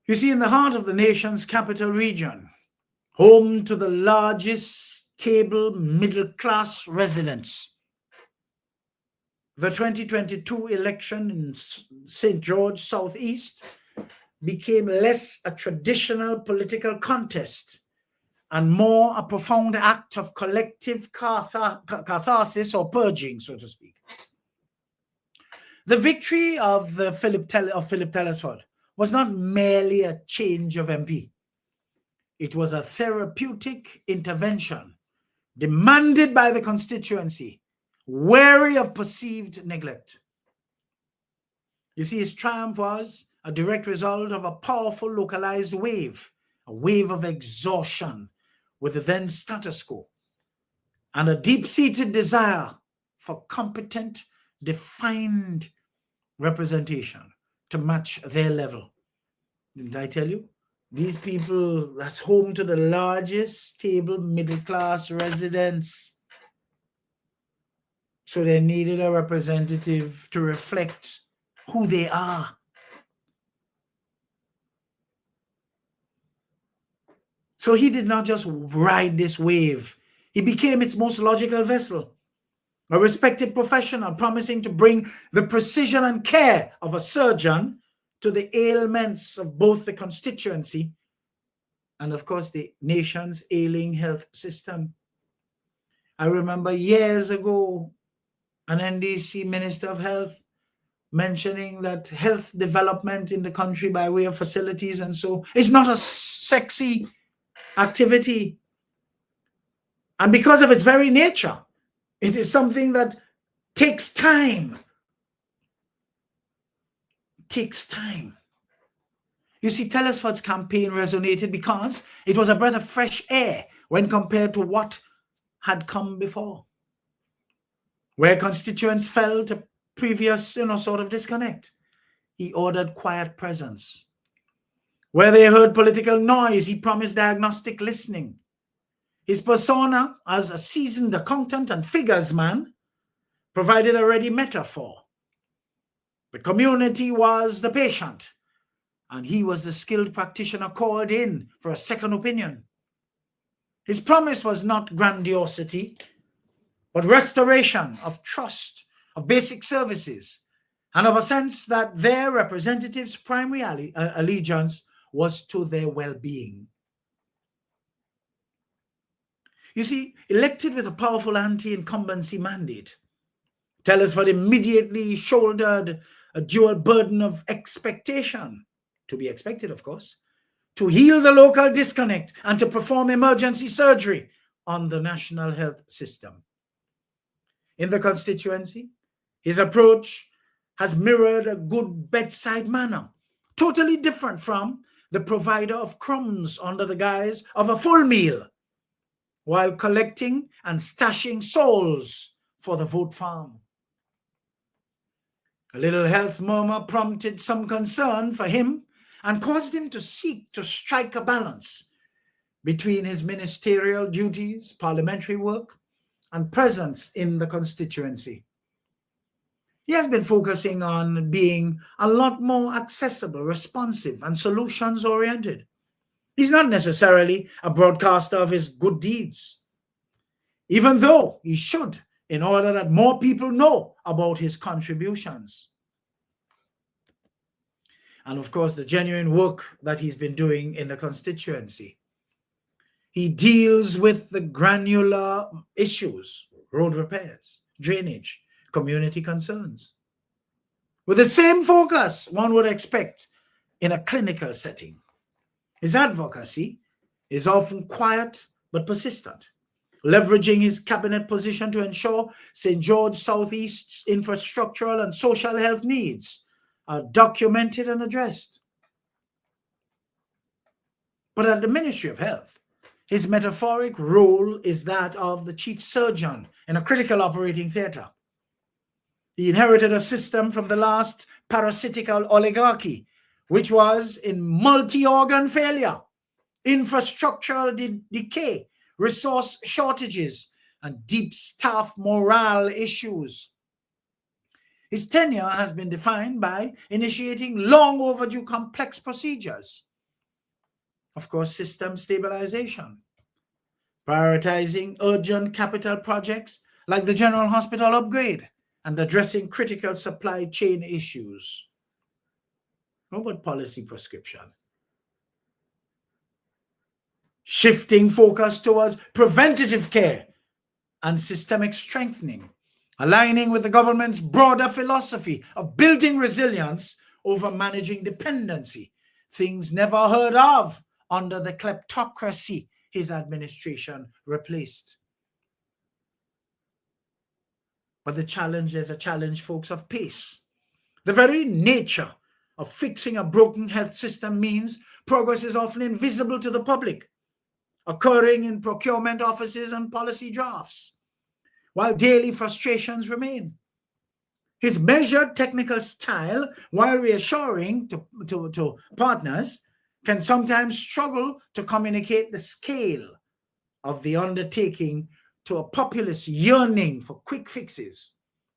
You see, in the heart of the nation's capital region, home to the largest stable middle-class residents, the 2022 election in St. George Southeast became less a traditional political contest and more a profound act of collective catharsis or purging, so to speak. The victory of Philip Telesford was not merely a change of MP. It was a therapeutic intervention demanded by the constituency, wary of perceived neglect. You see, his triumph was a direct result of a powerful localized wave, a wave of exhaustion with the then status quo, and a deep-seated desire for competent, defined representation to match their level. Didn't I tell you? These people, that's home to the largest stable middle-class residents. So they needed a representative to reflect who they are. So he did not just ride this wave. He became its most logical vessel, a respected professional promising to bring the precision and care of a surgeon to the ailments of both the constituency and, of course, the nation's ailing health system. I remember years ago, an NDC Minister of Health mentioning that health development in the country by way of facilities and so is not a sexy activity. And because of its very nature, it is something that takes time. It takes time. You see, Telesford's campaign resonated because it was a breath of fresh air when compared to what had come before, where constituents felt a previous, sort of disconnect. He ordered quiet presence. Where they heard political noise, he promised diagnostic listening. His persona as a seasoned accountant and figures man provided a ready metaphor. The community was the patient, and he was the skilled practitioner called in for a second opinion. His promise was not grandiosity, but restoration of trust, of basic services, and of a sense that their representatives' primary allegiance was to their well-being. You see, elected with a powerful anti-incumbency mandate, Telesford immediately shouldered a dual burden of expectation, to be expected, of course, to heal the local disconnect and to perform emergency surgery on the national health system. in the constituency. His approach has mirrored a good bedside manner, totally different from the provider of crumbs under the guise of a full meal, while collecting and stashing souls for the vote farm. A little health murmur prompted some concern for him and caused him to seek to strike a balance between his ministerial duties, parliamentary work, and presence in the constituency. He has been focusing on being a lot more accessible, responsive, and solutions-oriented. He's not necessarily a broadcaster of his good deeds, even though he should, in order that more people know about his contributions. And of course, the genuine work that he's been doing in the constituency. He deals with the granular issues, road repairs, drainage, community concerns, with the same focus one would expect in a clinical setting. His advocacy is often quiet but persistent, leveraging his cabinet position to ensure St. George Southeast's infrastructural and social health needs are documented and addressed. But at the Ministry of Health, his metaphoric role is that of the chief surgeon in a critical operating theatre. He inherited a system from the last parasitical oligarchy, which was in multi-organ failure, infrastructural decay, resource shortages, and deep staff morale issues. His tenure has been defined by initiating long overdue complex procedures. Of course, system stabilization, prioritizing urgent capital projects like the General Hospital upgrade, and addressing critical supply chain issues. How about policy prescription? Shifting focus towards preventative care and systemic strengthening, aligning with the government's broader philosophy of building resilience over managing dependency, things never heard of under the kleptocracy his administration replaced. But the challenge is a challenge, folks, of pace. The very nature of fixing a broken health system means progress is often invisible to the public, occurring in procurement offices and policy drafts, while daily frustrations remain. His measured technical style, while reassuring to partners, can sometimes struggle to communicate the scale of the undertaking to a populace yearning for quick fixes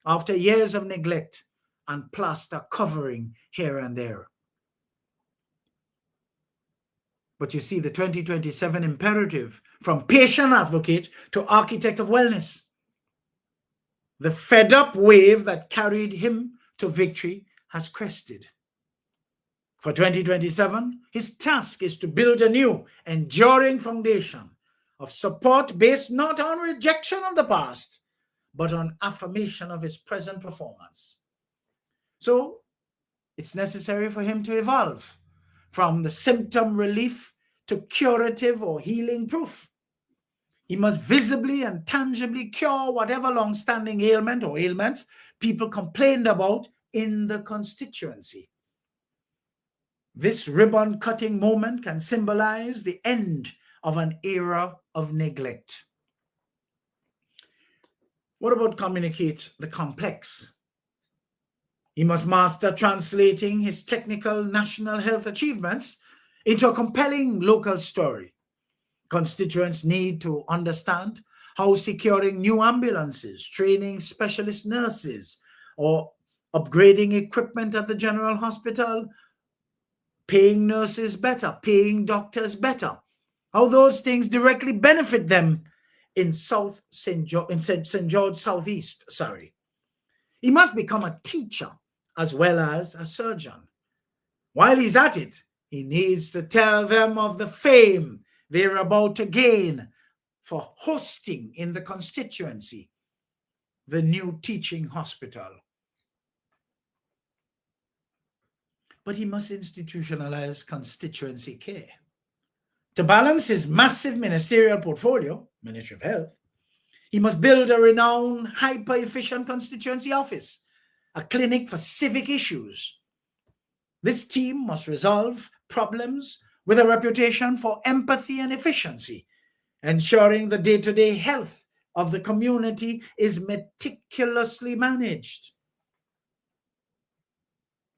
after years of neglect and plaster covering here and there. But you see, the 2027 imperative from patient advocate to architect of wellness, the fed-up wave that carried him to victory has crested. For 2027, his task is to build a new, enduring foundation of support based not on rejection of the past, but on affirmation of his present performance. So it's necessary for him to evolve from the symptom relief to curative or healing proof. He must visibly and tangibly cure whatever long-standing ailment or ailments people complained about in the constituency. This ribbon-cutting moment can symbolize the end of an era of neglect. What about communicate the complex? He must master translating his technical national health achievements into a compelling local story. Constituents need to understand how securing new ambulances, training specialist nurses, or upgrading equipment at the General Hospital, paying nurses better, paying doctors better, how those things directly benefit them in St. George Southeast. He must become a teacher as well as a surgeon. While he's at it, he needs to tell them of the fame they're about to gain for hosting in the constituency the new teaching hospital. But he must institutionalize constituency care. To balance his massive ministerial portfolio, Ministry of Health, He must build a renowned, hyper-efficient constituency office, a clinic for civic issues. This team must resolve problems with a reputation for empathy and efficiency, ensuring the day-to-day health of the community is meticulously managed.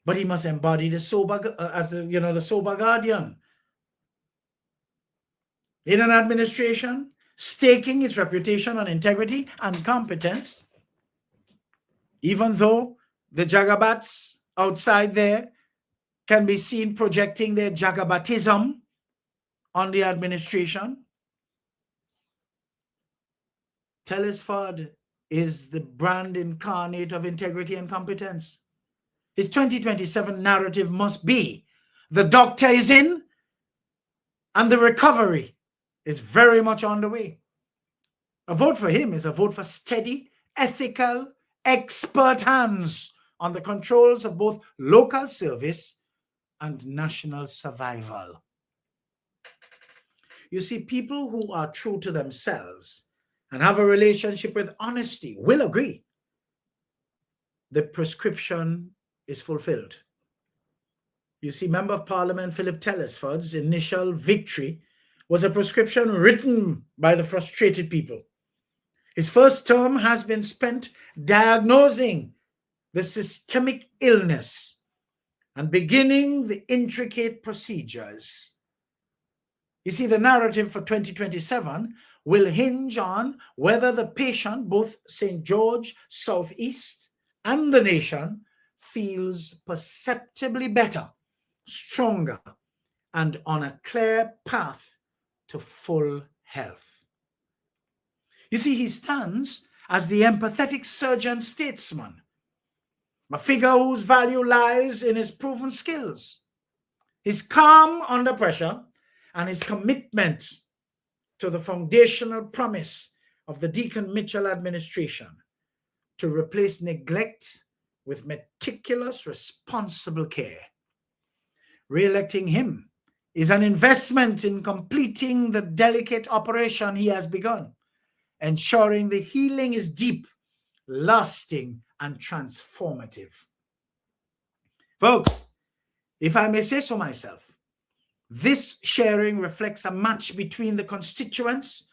But he must embody the sober, the sober guardian in an administration staking its reputation on integrity and competence. Even though the Jagabats outside there can be seen projecting their Jagabatism on the administration, Telesford is the brand incarnate of integrity and competence. His 2027 narrative must be: the doctor is in and the recovery is very much on the way. A vote for him is a vote for steady, ethical, expert hands on the controls of both local service and national survival. You see, people who are true to themselves and have a relationship with honesty will agree the prescription is fulfilled. You see, Member of Parliament Philip Telesford's initial victory was a prescription written by the frustrated people. His first term has been spent diagnosing the systemic illness and beginning the intricate procedures. You see, the narrative for 2027 will hinge on whether the patient, both St. George, Southeast, and the nation, feels perceptibly better, stronger, and on a clear path to full health. You see, he stands as the empathetic surgeon statesman, a figure whose value lies in his proven skills, his calm under pressure, and his commitment to the foundational promise of the Deacon Mitchell administration to replace neglect with meticulous, responsible care. Re-electing him is an investment in completing the delicate operation he has begun, ensuring the healing is deep, lasting, and transformative. Folks, if I may say so myself, this sharing reflects a match between the constituents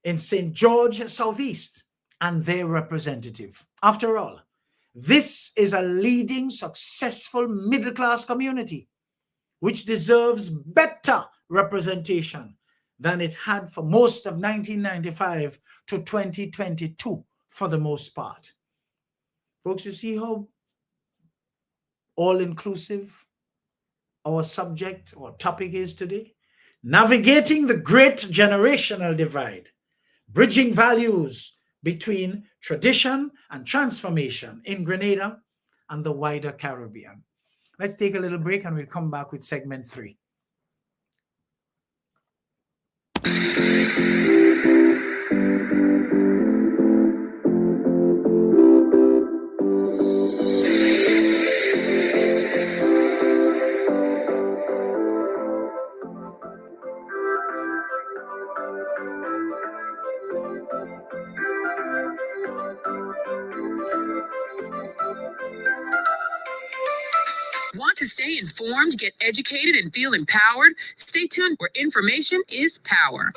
in St. George Southeast and their representative. After all, this is a leading, successful middle-class community which deserves better representation than it had for most of 1995 to 2022 for the most part. Folks, you see how all-inclusive our subject or topic is today? Navigating the great generational divide, bridging values between tradition and transformation in Grenada and the wider Caribbean. Let's take a little break and we'll come back with segment 3. Want to stay informed, get educated, and feel empowered? Stay tuned, where information is power.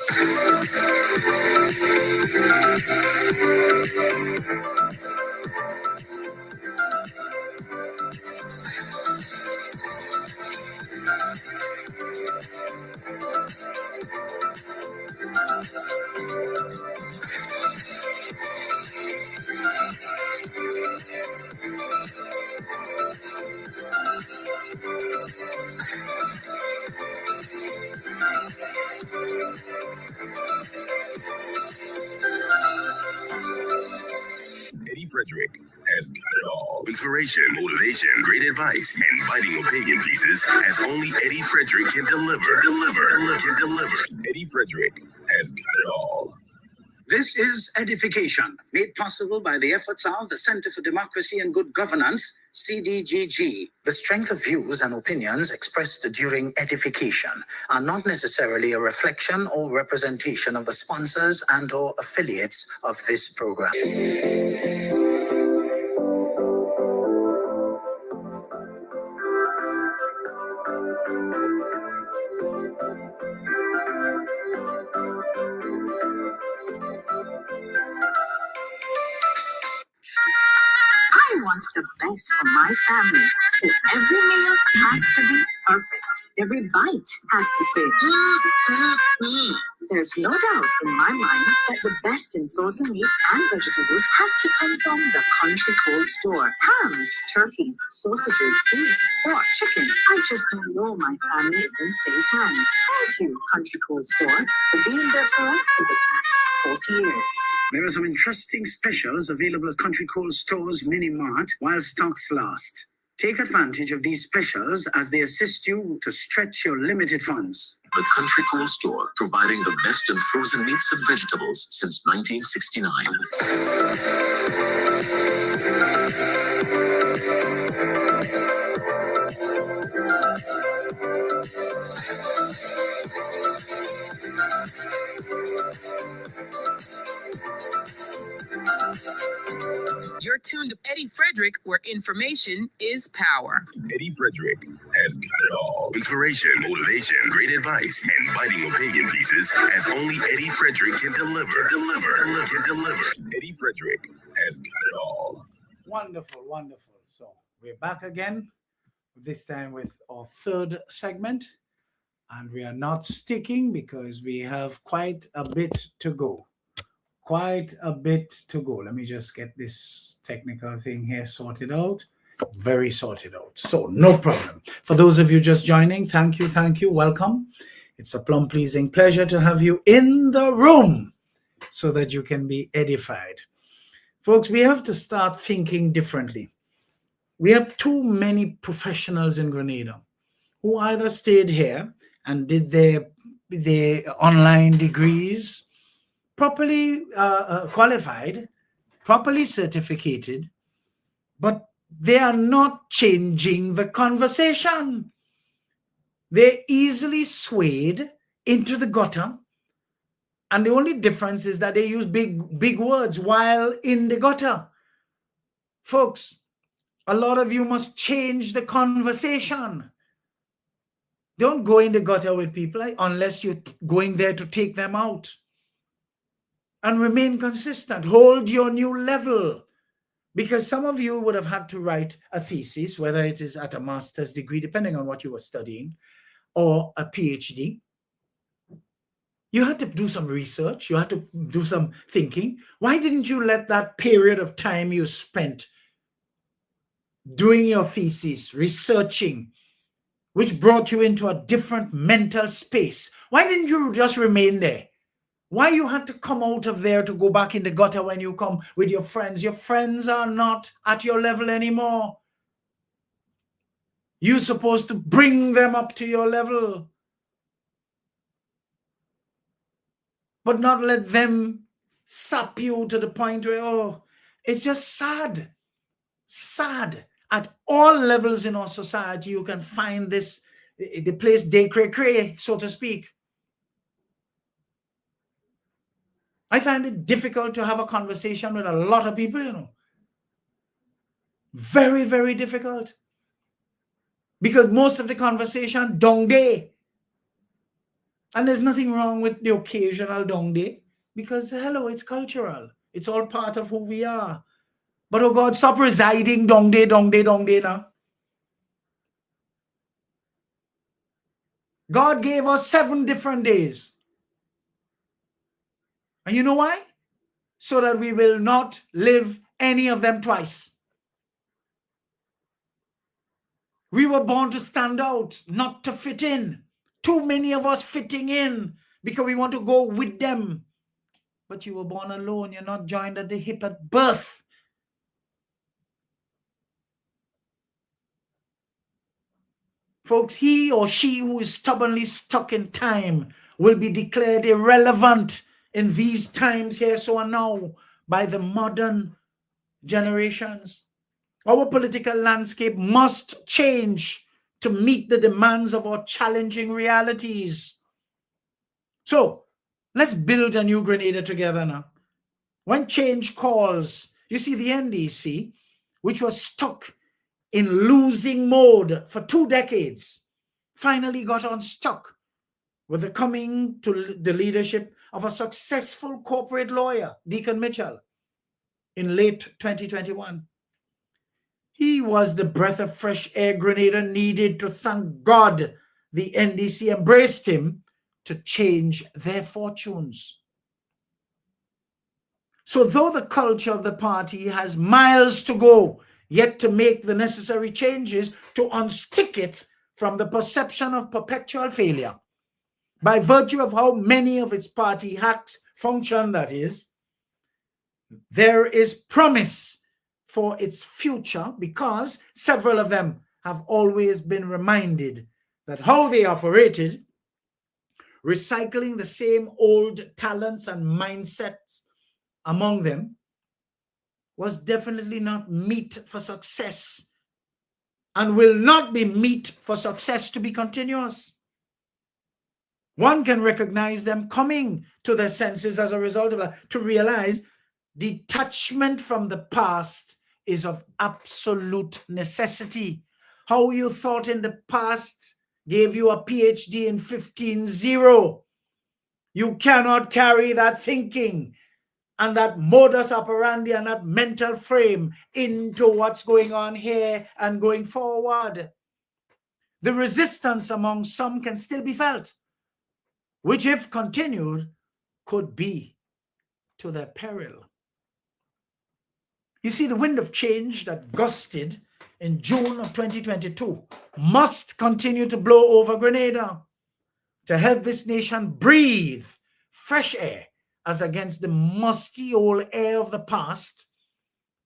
Eddie Frederick has got it all. Inspiration, motivation, great advice, and biting opinion pieces as only Eddie Frederick can deliver. Eddie Frederick has got it all. This is EDDIE-FICATION, made possible by the efforts of the Center for Democracy and Good Governance, CDGG. The strength of views and opinions expressed during edification are not necessarily a reflection or representation of the sponsors and/or affiliates of this program. I want the best for my family, so every meal has to be perfect. Every bite has to say, There's no doubt in my mind that the best in frozen meats and vegetables has to come from the Country Cold Store. Hams, turkeys, sausages, beef, pork, chicken. I just don't know my family is in safe hands. Thank you, Country Cold Store, for being there for us for the past 40 years. There are some interesting specials available at Country Cold Store's Mini Mart while stocks last. Take advantage of these specials as they assist you to stretch your limited funds. The Country Cool Store, providing the best in frozen meats and vegetables since 1969. You're tuned to Eddie Frederick, where information is power. Eddie Frederick has got it all. Inspiration, motivation, great advice, and biting opinion pieces as only Eddie Frederick can deliver. Eddie Frederick has got it all. Wonderful, wonderful. So we're back again, this time with our third segment. And we are not sticking because we have quite a bit to go. Quite a bit to go. Let me just get this technical thing here sorted out. Very sorted out. So no problem. For those of you just joining, thank you, welcome. It's a plum pleasing pleasure to have you in the room so that you can be edified. Folks, we have to start thinking differently. We have too many professionals in Grenada who either stayed here and did their online degrees, properly qualified, properly certificated, but they are not changing the conversation. They're easily swayed into the gutter, and the only difference is that they use big words while in the gutter. Folks, a lot of you must change the conversation. Don't go in the gutter with people unless you're going there to take them out. And remain consistent. Hold your new level. Because some of you would have had to write a thesis, whether it is at a master's degree, depending on what you were studying, or a PhD. You had to do some research. You had to do some thinking. Why didn't you let that period of time you spent doing your thesis, researching, which brought you into a different mental space, why didn't you just remain there? Why you had to come out of there to go back in the gutter when you come with your friends? Your friends are not at your level anymore. You're supposed to bring them up to your level, but not let them sap you to the point where, oh, it's just sad. Sad. At all levels in our society, you can find this, the place de cray, so to speak. I find it difficult to have a conversation with a lot of people, you know. Very, very difficult. Because most of the conversation, dong day. And there's nothing wrong with the occasional dong day. Because, hello, it's cultural. It's all part of who we are. But, oh God, stop residing dong day now. God gave us 7 different days. And you know why? So that we will not live any of them twice. We were born to stand out, not to fit in. Too many of us fitting in because we want to go with them. But you were born alone. You're not joined at the hip at birth. Folks, he or she who is stubbornly stuck in time will be declared irrelevant in these times here, so and now, by the modern generations. Our political landscape must change to meet the demands of our challenging realities. So let's build a new Grenada together now. When change calls, you see the NDC, which was stuck in losing mode for 2 decades, finally got unstuck with the coming to the leadership of a successful corporate lawyer, Deacon Mitchell, in late 2021. He was the breath of fresh air Grenada needed to thank God the NDC embraced him to change their fortunes. So though the culture of the party has miles to go yet to make the necessary changes to unstick it from the perception of perpetual failure, by virtue of how many of its party hacks function, that is, there is promise for its future because several of them have always been reminded that how they operated, recycling the same old talents and mindsets among them, was definitely not meat for success and will not be meat for success to be continuous. One can recognize them coming to their senses as a result of that, to realize detachment from the past is of absolute necessity. How you thought in the past gave you a PhD in 15-0. You cannot carry that thinking and that modus operandi and that mental frame into what's going on here and going forward. The resistance among some can still be felt, which if continued could be to their peril. You see, the wind of change that gusted in June of 2022 must continue to blow over Grenada to help this nation breathe fresh air as against the musty old air of the past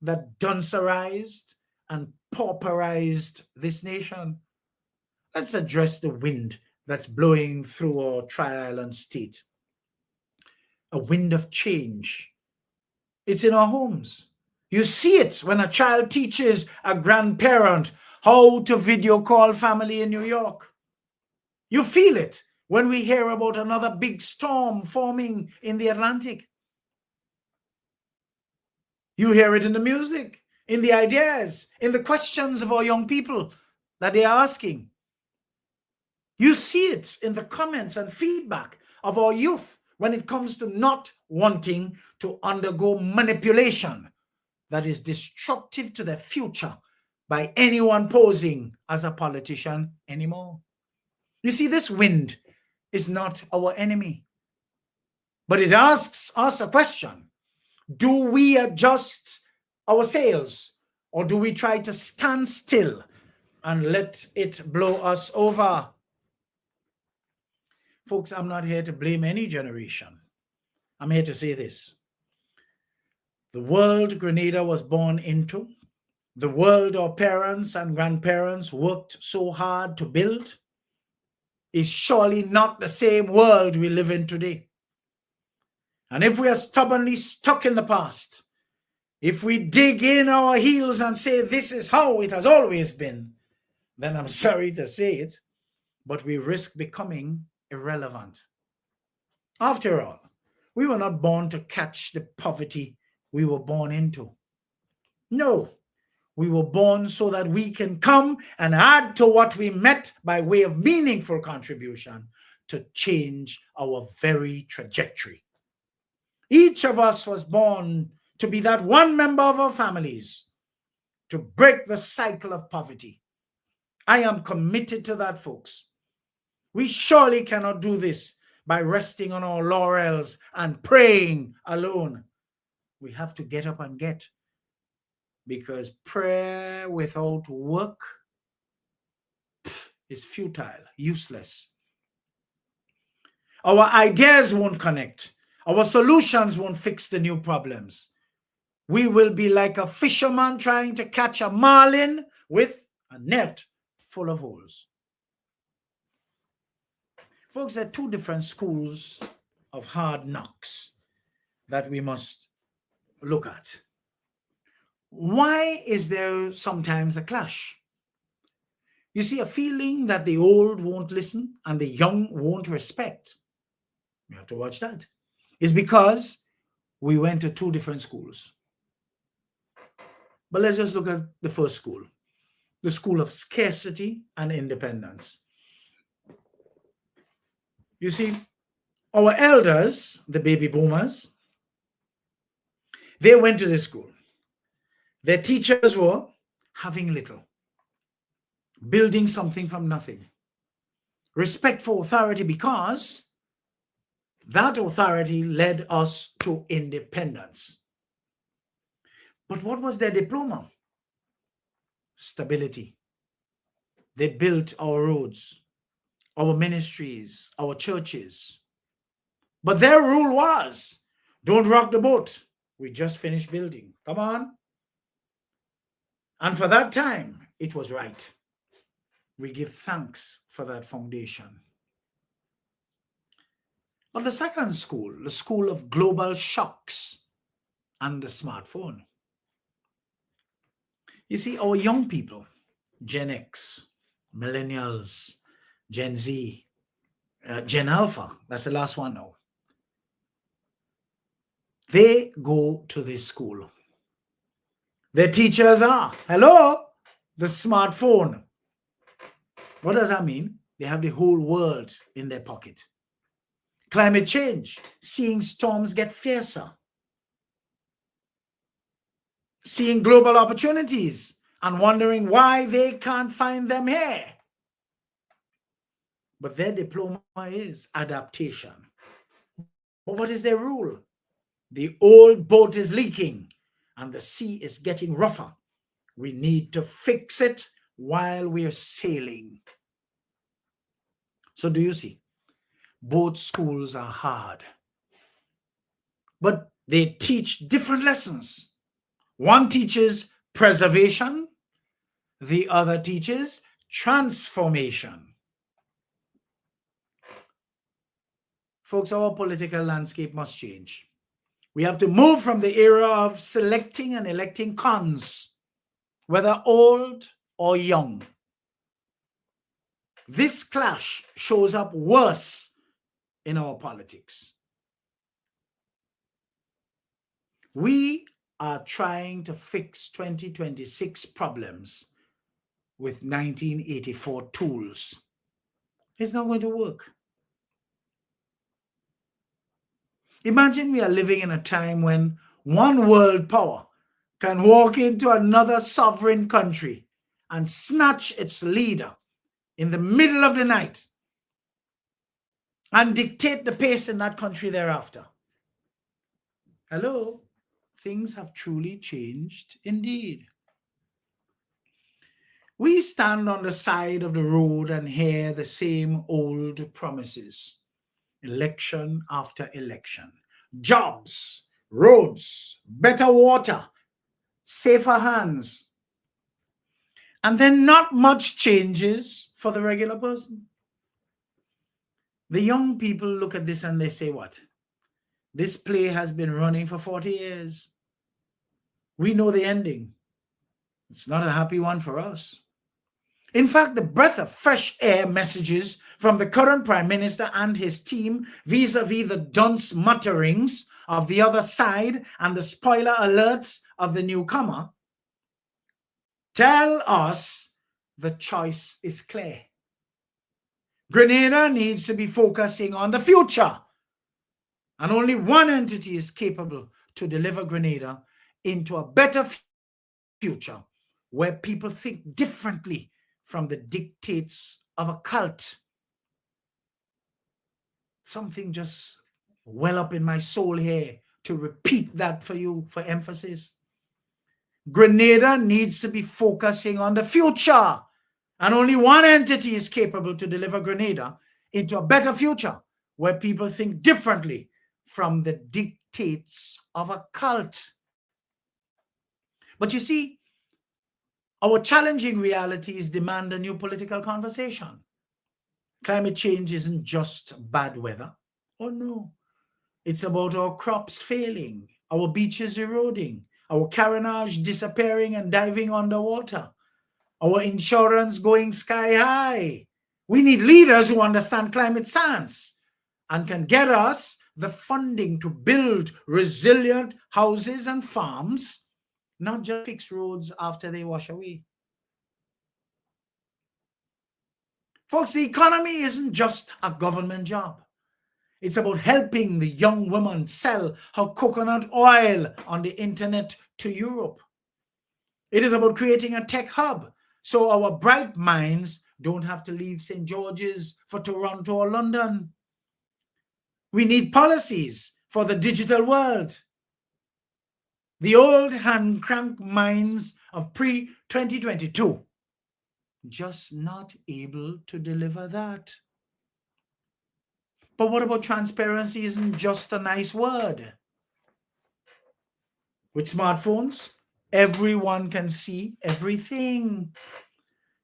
that duncerized and pauperized this nation. Let's address the wind that's blowing through our Tri-Island state. A wind of change. It's in our homes. You see it when a child teaches a grandparent how to video call family in New York. You feel it when we hear about another big storm forming in the Atlantic. You hear it in the music, in the ideas, in the questions of our young people that they are asking. You see it in the comments and feedback of our youth when it comes to not wanting to undergo manipulation that is destructive to their future by anyone posing as a politician anymore. You see, this wind is not our enemy, but it asks us a question. Do we adjust our sails, or do we try to stand still and let it blow us over? Folks, I'm not here to blame any generation. I'm here to say this. The world Grenada was born into, the world our parents and grandparents worked so hard to build, is surely not the same world we live in today. And if we are stubbornly stuck in the past, if we dig in our heels and say this is how it has always been, then I'm sorry to say it, but we risk becoming irrelevant. After all, we were not born to catch the poverty we were born into. No, we were born so that we can come and add to what we met by way of meaningful contribution to change our very trajectory. Each of us was born to be that one member of our families to break the cycle of poverty. I am committed to that, folks. We surely cannot do this by resting on our laurels and praying alone. We have to get up and get, because prayer without work is futile, useless. Our ideas won't connect. Our solutions won't fix the new problems. We will be like a fisherman trying to catch a marlin with a net full of holes. Folks, there are two different schools of hard knocks that we must look at. Why is there sometimes a clash? You see, a feeling that the old won't listen and the young won't respect. You have to watch that. It's because we went to two different schools. But let's just look at the first school, the school of scarcity and independence. You see, our elders, the baby boomers, they went to this school. Their teachers were having little, building something from nothing. Respect for authority because that authority led us to independence. But what was their diploma? Stability. They built our roads, our ministries, our churches. But their rule was, don't rock the boat. We just finished building. Come on. And for that time, it was right. We give thanks for that foundation. But the second school, the school of global shocks and the smartphone. You see, our young people, Gen X, millennials, Gen Z, Gen Alpha, that's the last one now. They go to this school. Their teachers are, hello, the smartphone. What does that mean? They have the whole world in their pocket. Climate change, seeing storms get fiercer. Seeing global opportunities and wondering why they can't find them here. But their diploma is adaptation. But what is their rule? The old boat is leaking and the sea is getting rougher. We need to fix it while we're sailing. So do you see? Both schools are hard, but they teach different lessons. One teaches preservation, the other teaches transformation. Folks, our political landscape must change. We have to move from the era of selecting and electing cons, whether old or young. This clash shows up worse in our politics. We are trying to fix 2026 problems with 1984 tools. It's not going to work. Imagine we are living in a time when one world power can walk into another sovereign country and snatch its leader in the middle of the night and dictate the pace in that country thereafter. Hello, things have truly changed indeed. We stand on the side of the road and hear the same old promises. Election after election. Jobs, roads, better water, safer hands. And then not much changes for the regular person. The young people look at this and they say, what? This play has been running for 40 years. We know the ending. It's not a happy one for us. In fact, the breath of fresh air messages from the current Prime Minister and his team vis-a-vis the dunce mutterings of the other side and the spoiler alerts of the newcomer tell us the choice is clear. Grenada needs to be focusing on the future, and only one entity is capable to deliver Grenada into a better future where people think differently from the dictates of a cult. Something just well up in my soul here to repeat that for you for emphasis. Grenada needs to be focusing on the future, and only one entity is capable to deliver Grenada into a better future where people think differently from the dictates of a cult. But you see, our challenging realities demand a new political conversation. Climate change isn't just bad weather. Oh no. It's about our crops failing, our beaches eroding, our carronage disappearing and diving underwater, our insurance going sky high. We need leaders who understand climate science and can get us the funding to build resilient houses and farms, not just fix roads after they wash away. Folks, the economy isn't just a government job. It's about helping the young women sell her coconut oil on the internet to Europe. It is about creating a tech hub so our bright minds don't have to leave St. George's for Toronto or London. We need policies for the digital world. The old hand-crank minds of pre-2022 just not able to deliver that. But what about transparency isn't just a nice word? With smartphones, everyone can see everything.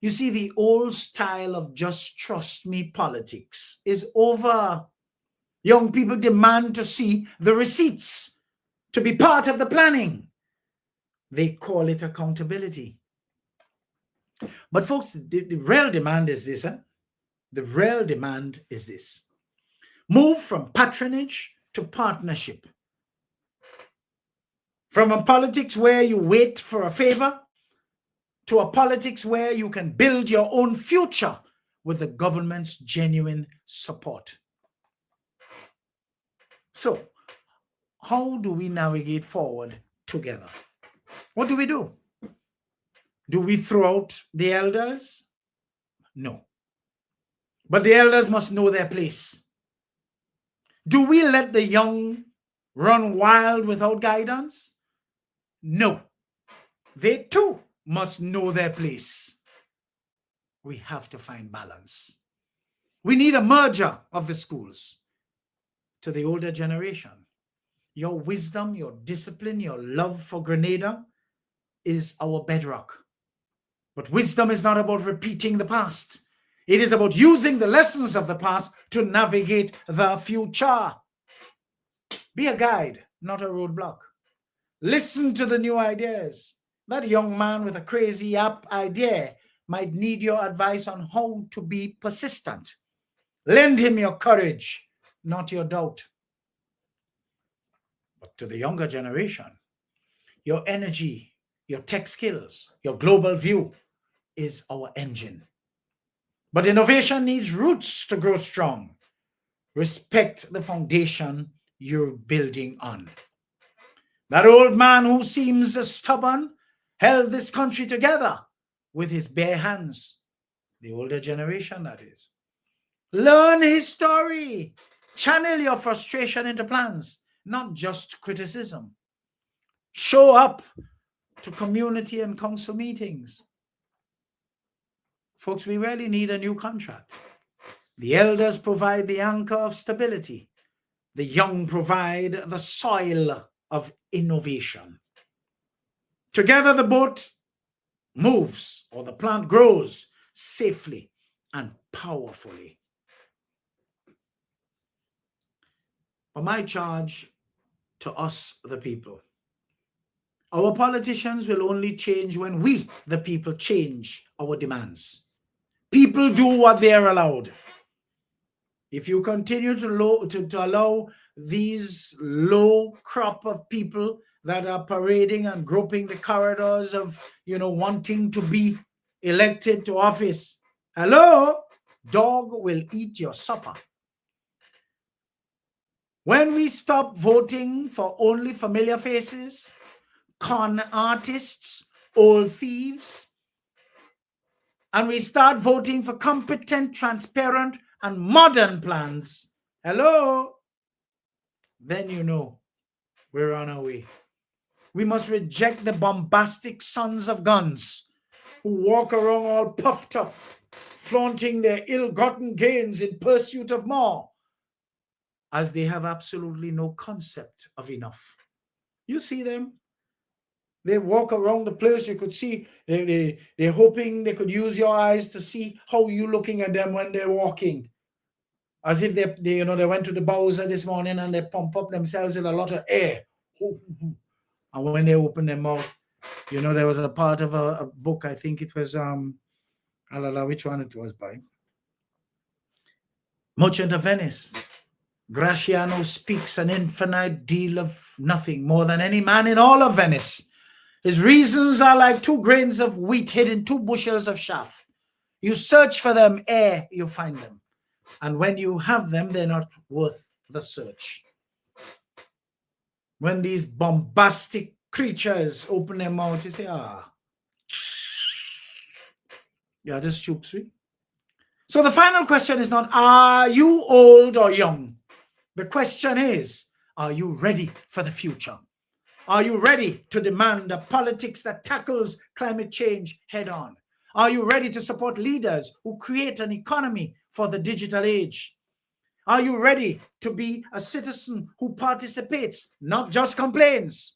You see, the old style of just trust me politics is over. Young people demand to see the receipts, to be part of the planning. They call it accountability. But folks, the real demand is this. The real demand is this. Move from patronage to partnership. From a politics where you wait for a favor to a politics where you can build your own future with the government's genuine support. So, how do we navigate forward together? What do we do? Do we throw out the elders? No. But the elders must know their place. Do we let the young run wild without guidance? No. They too must know their place. We have to find balance. We need a merger of the schools to the older generation. Your wisdom, your discipline, your love for Grenada is our bedrock. But wisdom is not about repeating the past. It is about using the lessons of the past to navigate the future. Be a guide, not a roadblock. Listen to the new ideas. That young man with a crazy app idea might need your advice on how to be persistent. Lend him your courage, not your doubt. But to the younger generation, your energy, your tech skills, your global view is our engine. But innovation needs roots to grow strong. Respect the foundation you're building on. That old man who seems stubborn held this country together with his bare hands. The older generation, that is. Learn his story. Channel your frustration into plans, not just criticism. Show up to community and council meetings. Folks, we really need a new contract. The elders provide the anchor of stability. The young provide the soil of innovation. Together, the boat moves, or the plant grows safely and powerfully. But my charge to us, the people, our politicians will only change when we, the people, change our demands. People do what they are allowed. If you continue to allow these low crop of people that are parading and groping the corridors of, wanting to be elected to office, hello, dog will eat your supper. When we stop voting for only familiar faces, con artists, old thieves, and we start voting for competent, transparent, and modern plans, hello, then we're on our way. We must reject the bombastic sons of guns who walk around all puffed up, flaunting their ill-gotten gains in pursuit of more, as they have absolutely no concept of enough. You see them? They walk around the place. You could see they're hoping they could use your eyes to see how you're looking at them when they're walking, as if they went to the Bowser this morning and they pump up themselves with a lot of air. And when they open their mouth, you know, there was a part of a book, I think it was, which one it was by? Merchant of Venice. Graciano speaks an infinite deal of nothing more than any man in all of Venice. His reasons are like 2 grains of wheat hid in 2 bushels of chaff. You search for them ere you find them. And when you have them, they're not worth the search. When these bombastic creatures open their mouths, you say, yeah, just stupid. Sweet. So the final question is not, are you old or young? The question is, are you ready for the future? Are you ready to demand a politics that tackles climate change head on? Are you ready to support leaders who create an economy for the digital age? Are you ready to be a citizen who participates, not just complains?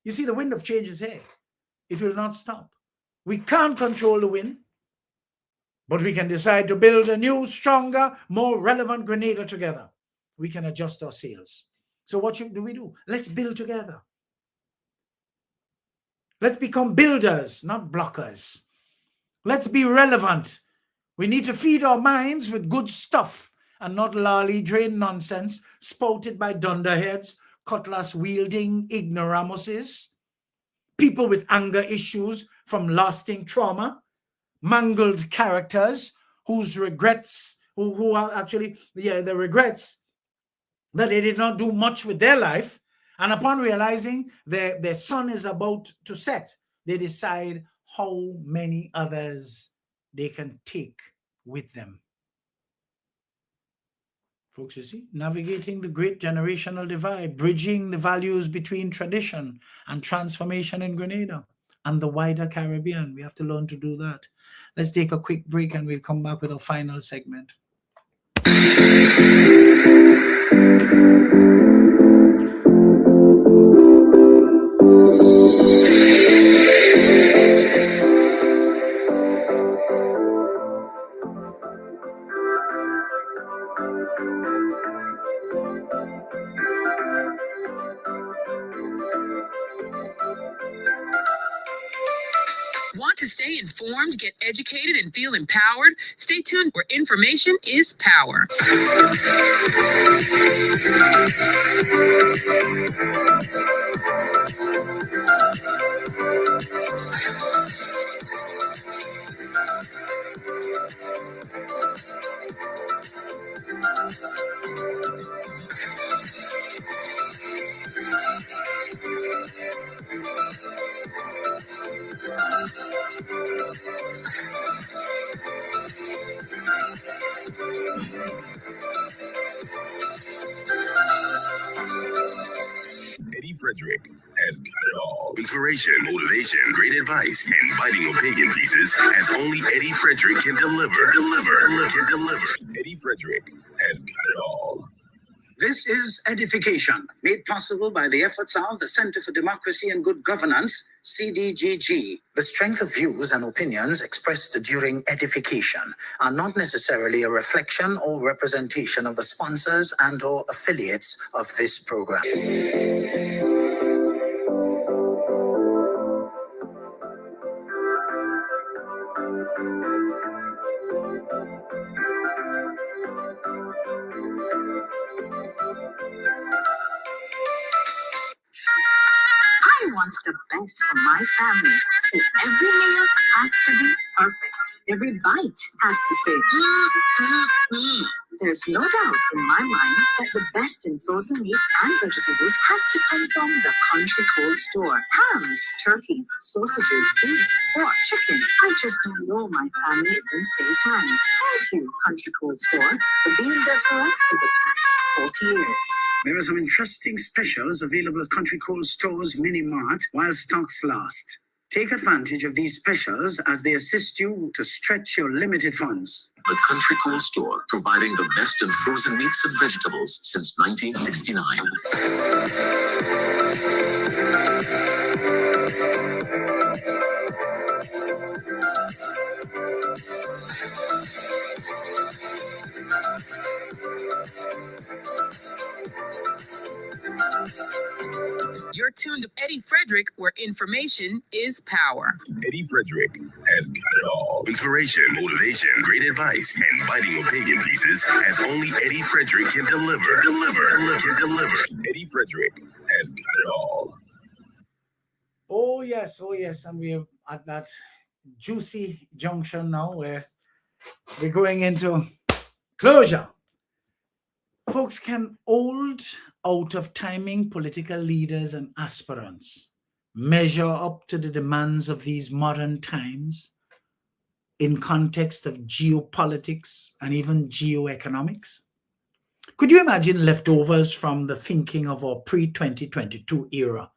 You see, the wind of change is here. It will not stop. We can't control the wind, but we can decide to build a new, stronger, more relevant Grenada together. We can adjust our sails. So what do we do? Let's build together. Let's become builders, not blockers. Let's be relevant. We need to feed our minds with good stuff and not lolly-drain nonsense spouted by dunderheads, cutlass-wielding ignoramuses, people with anger issues from lasting trauma, mangled characters whose regrets, who are actually, the regrets that they did not do much with their life, and upon realizing their sun is about to set, they decide how many others they can take with them. Folks, you see, navigating the great generational divide, bridging the values between tradition and transformation in Grenada and the wider Caribbean. We have to learn to do that. Let's take a quick break and we'll come back with a final segment. Want to stay informed, get educated, and feel empowered? Stay tuned, where information is power. Eddie Frederick has got it all. Inspiration, motivation, great advice, and biting opinion pieces as only Eddie Frederick can deliver. Eddie Frederick has got it all. This is EDDIE-FICATION, made possible by the efforts of the Center for Democracy and Good Governance, CDGG. The strength of views and opinions expressed during EDDIE-FICATION are not necessarily a reflection or representation of the sponsors and/or affiliates of this program. I want the best for my family, so every meal has to be perfect. Every bite has to say, There's no doubt in my mind that the best in frozen meats and vegetables has to come from the Country Cold Store. Hams, turkeys, sausages, beef, pork, chicken. I just don't know my family is in safe hands. Thank you, Country Cold Store, for being there for us for the past 40 years. There are some interesting specials available at Country Cold Store's Mini Mart while stocks last. Take advantage of these specials as they assist you to stretch your limited funds. The Country Cool Store, providing the best in frozen meats and vegetables since 1969. You're tuned to Eddie Frederick, where information is power. Eddie Frederick has got it all. Inspiration, motivation, great advice, and biting opinion pieces as only Eddie Frederick can deliver. Deliver. Eddie Frederick has got it all. Oh yes, and we're at that juicy junction now where we're going into closure. Folks, can old, out-of-timing political leaders and aspirants measure up to the demands of these modern times in context of geopolitics and even geoeconomics? Could you imagine leftovers from the thinking of our pre-2022 era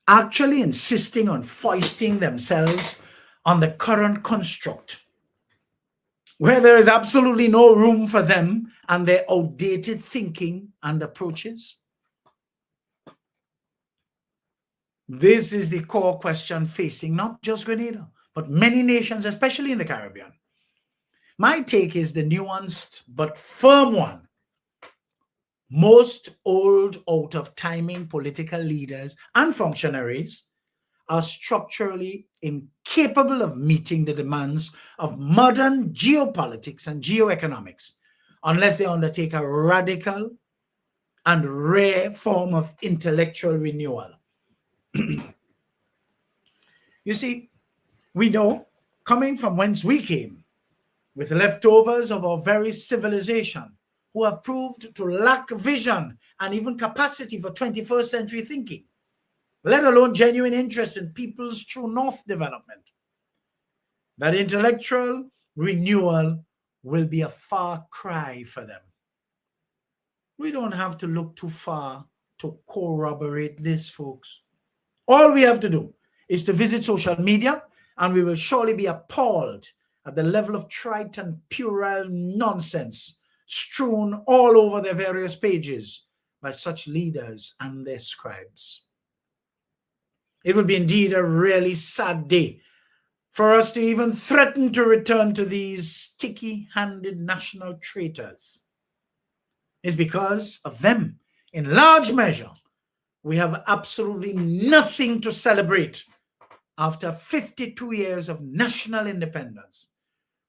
actually insisting on foisting themselves on the current construct, where there is absolutely no room for them and their outdated thinking and approaches? This is the core question facing not just Grenada, but many nations, especially in the Caribbean. My take is the nuanced but firm one. Most old, out-of-timing political leaders and functionaries are structurally incapable of meeting the demands of modern geopolitics and geoeconomics unless they undertake a radical and rare form of intellectual renewal. You see, we know, coming from whence we came, with leftovers of our very civilization, who have proved to lack vision and even capacity for 21st century thinking, let alone genuine interest in people's true north development, that intellectual renewal will be a far cry for them. We don't have to look too far to corroborate this, folks. All we have to do is to visit social media, and we will surely be appalled at the level of trite and puerile nonsense strewn all over their various pages by such leaders and their scribes. It would be indeed a really sad day for us to even threaten to return to these sticky-handed national traitors. It's because of them, in large measure, we have absolutely nothing to celebrate after 52 years of national independence,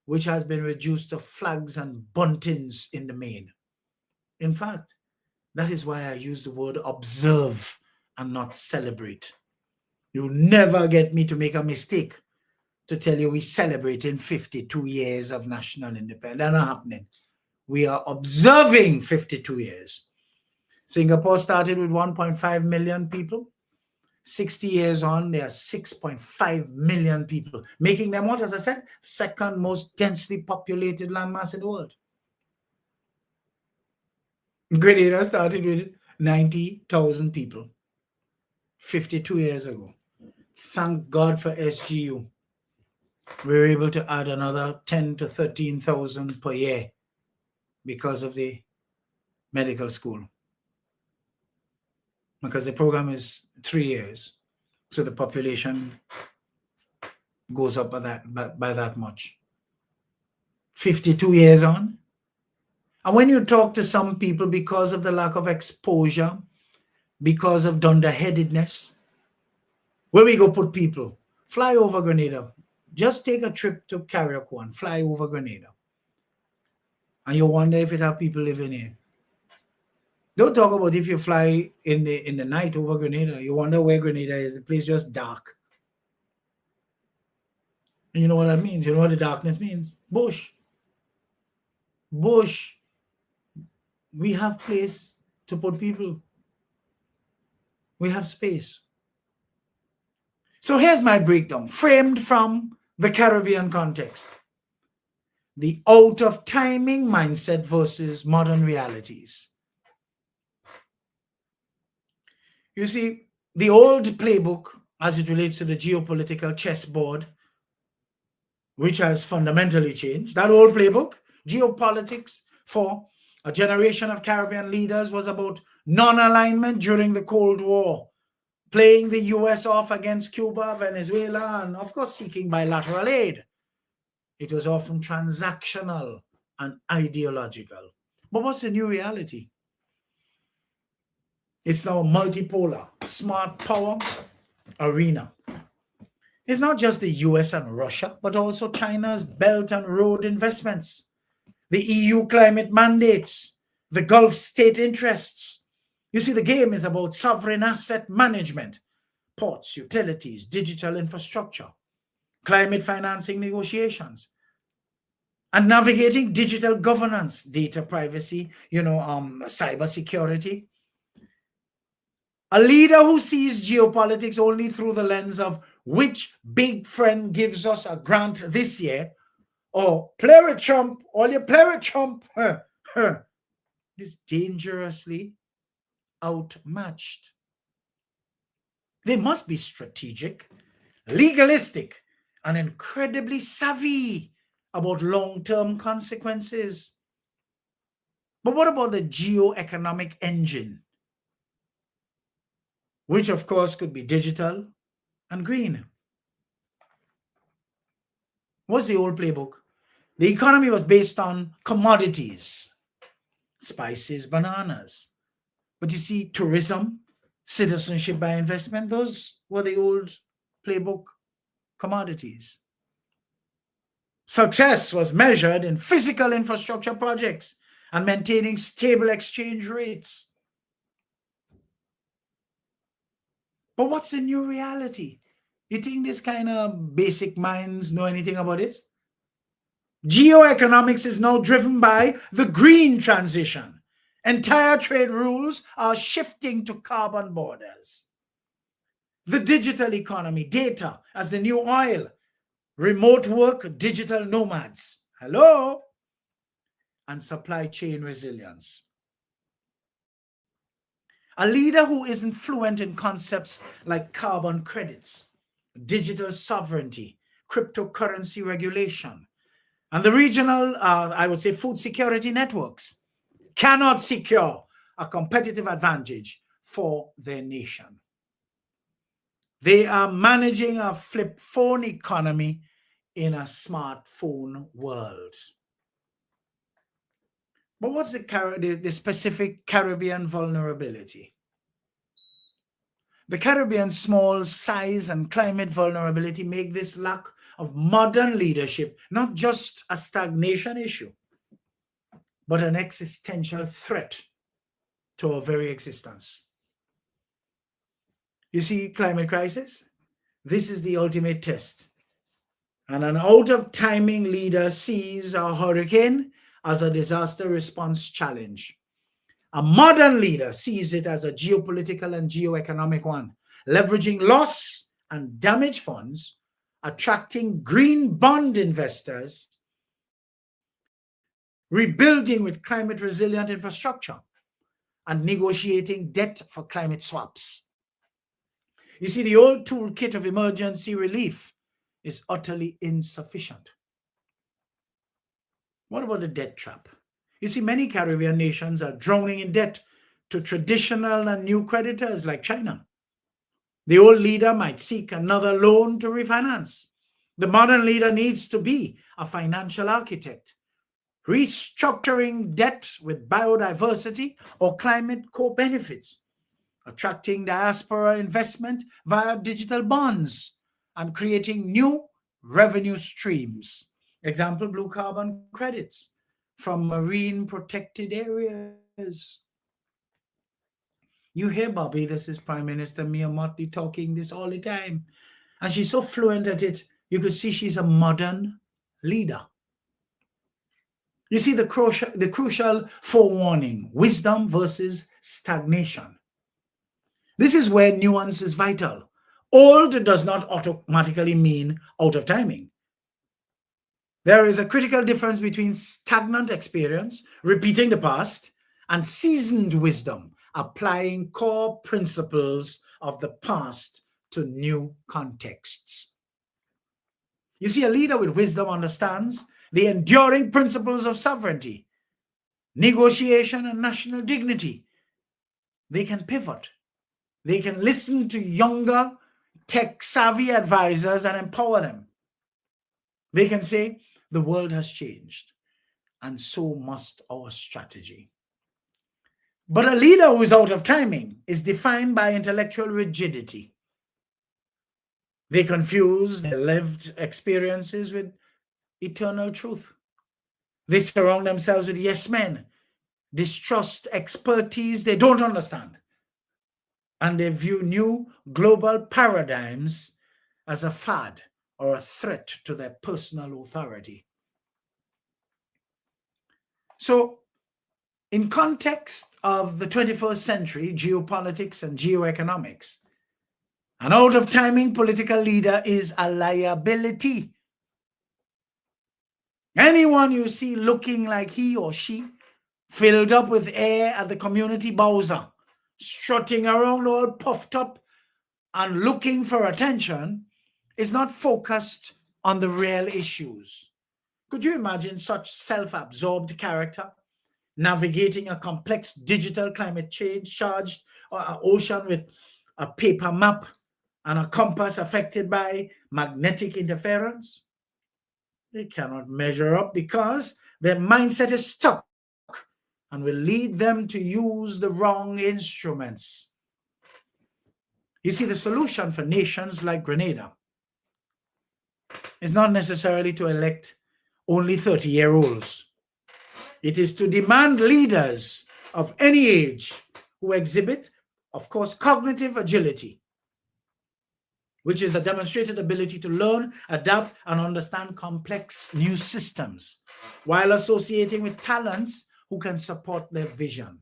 which has been reduced to flags and buntings in the main. In fact, that is why I use the word observe and not celebrate. You'll never get me to make a mistake to tell you we celebrating 52 years of national independence. That's not happening. We are observing 52 years. Singapore started with 1.5 million people. 60 years on, there are 6.5 million people, making them, what, as I said, second most densely populated landmass in the world. Grenada started with 90,000 people 52 years ago. Thank God for SGU. We were able to add another 10 to 13,000 per year because of the medical school. Because the program is 3 years, so the population goes up by that much. 52 years on. And when you talk to some people, because of the lack of exposure, because of dunderheadedness, where we go put people, fly over Grenada. Just take a trip to Carriacou and fly over Grenada. And you wonder if it have people living here. Don't talk about if you fly in the night over Grenada. You wonder where Grenada is. The place just dark. And you know what that means? You know what the darkness means? Bush. Bush. We have place to put people. We have space. So here's my breakdown, framed from the Caribbean context. The out-of-timing mindset versus modern realities. You see, the old playbook, as it relates to the geopolitical chessboard, which has fundamentally changed, that old playbook, geopolitics for a generation of Caribbean leaders, was about non-alignment during the Cold War, playing the US off against Cuba, Venezuela, and of course seeking bilateral aid. It was often transactional and ideological. But what's the new reality? It's now a multipolar, smart power arena. It's not just the US and Russia, but also China's Belt and Road investments, the EU climate mandates, the Gulf state interests. You see, the game is about sovereign asset management, ports, utilities, digital infrastructure, climate financing negotiations, and navigating digital governance, data privacy, cyber security. A leader who sees geopolitics only through the lens of which big friend gives us a grant this year, or play with Trump, or you play with Trump, is dangerously outmatched. They must be strategic, legalistic, and incredibly savvy about long-term consequences. But what about the geo-economic engine, which of course could be digital and green? What's the old playbook? The economy was based on commodities, spices, bananas. But you see, tourism, citizenship by investment, those were the old playbook commodities. Success was measured in physical infrastructure projects and maintaining stable exchange rates. But what's the new reality? You think this kind of basic minds know anything about this? Geoeconomics is now driven by the green transition. Entire trade rules are shifting to carbon borders. The digital economy, data as the new oil, remote work, digital nomads. Hello? And supply chain resilience. A leader who isn't fluent in concepts like carbon credits, digital sovereignty, cryptocurrency regulation, and the regional, I would say, food security networks cannot secure a competitive advantage for their nation. They are managing a flip phone economy in a smartphone world. But what's the specific Caribbean vulnerability? The Caribbean's small size and climate vulnerability make this lack of modern leadership not just a stagnation issue, but an existential threat to our very existence. You see, climate crisis, this is the ultimate test. And an out-of-timing leader sees a hurricane as a disaster response challenge. A modern leader sees it as a geopolitical and geoeconomic one, leveraging loss and damage funds, attracting green bond investors, rebuilding with climate resilient infrastructure, and negotiating debt for climate swaps. You see, the old toolkit of emergency relief is utterly insufficient. What about the debt trap? You see, many Caribbean nations are drowning in debt to traditional and new creditors like China. The old leader might seek another loan to refinance. The modern leader needs to be a financial architect, restructuring debt with biodiversity or climate co-benefits, attracting diaspora investment via digital bonds, and creating new revenue streams. Example, blue carbon credits from marine protected areas. You hear Barbados' Prime Minister Mia Mottley talking this all the time, and she's so fluent at it, you could see she's a modern leader. You see the crucial forewarning, wisdom versus stagnation. This is where nuance is vital. Old does not automatically mean out of timing. There is a critical difference between stagnant experience, repeating the past, and seasoned wisdom, applying core principles of the past to new contexts. You see, a leader with wisdom understands the enduring principles of sovereignty, negotiation, and national dignity. They can pivot. They can listen to younger, tech-savvy advisors and empower them. They can say, the world has changed, and so must our strategy. But a leader who is out of timing is defined by intellectual rigidity. They confuse their lived experiences with eternal truth. They surround themselves with yes men, distrust expertise they don't understand, and they view new global paradigms as a fad or a threat to their personal authority. So, in context of the 21st century, geopolitics and geoeconomics, an out-of-timing political leader is a liability. Anyone you see looking like he or she, filled up with air at the community Bowser, strutting around all puffed up and looking for attention, is not focused on the real issues. Could you imagine such self-absorbed character navigating a complex digital climate change charged ocean with a paper map and a compass affected by magnetic interference? They cannot measure up because their mindset is stuck and will lead them to use the wrong instruments. You see, the solution for nations like Grenada is not necessarily to elect only 30-year-olds. It is to demand leaders of any age who exhibit, of course, cognitive agility, which is a demonstrated ability to learn, adapt, and understand complex new systems, while associating with talents who can support their vision.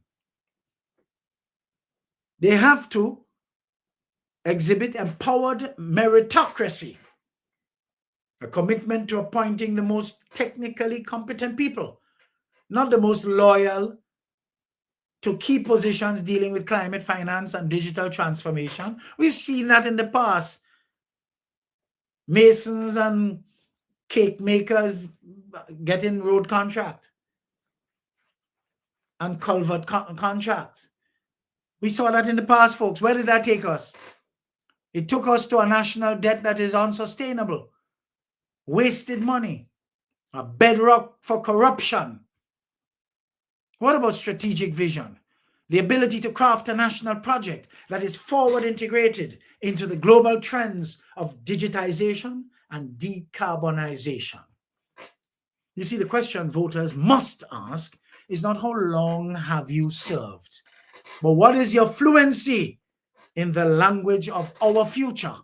They have to exhibit empowered meritocracy, a commitment to appointing the most technically competent people, not the most loyal, to key positions dealing with climate finance and digital transformation. We've seen that in the past. Masons and cake makers getting road contract and culvert contracts. We saw that in the past, folks. Where did that take us? It took us to a national debt that is unsustainable, wasted money, a bedrock for corruption. What about strategic vision? The ability to craft a national project that is forward integrated into the global trends of digitization and decarbonization. You see, the question voters must ask is not how long have you served, but what is your fluency in the language of our future?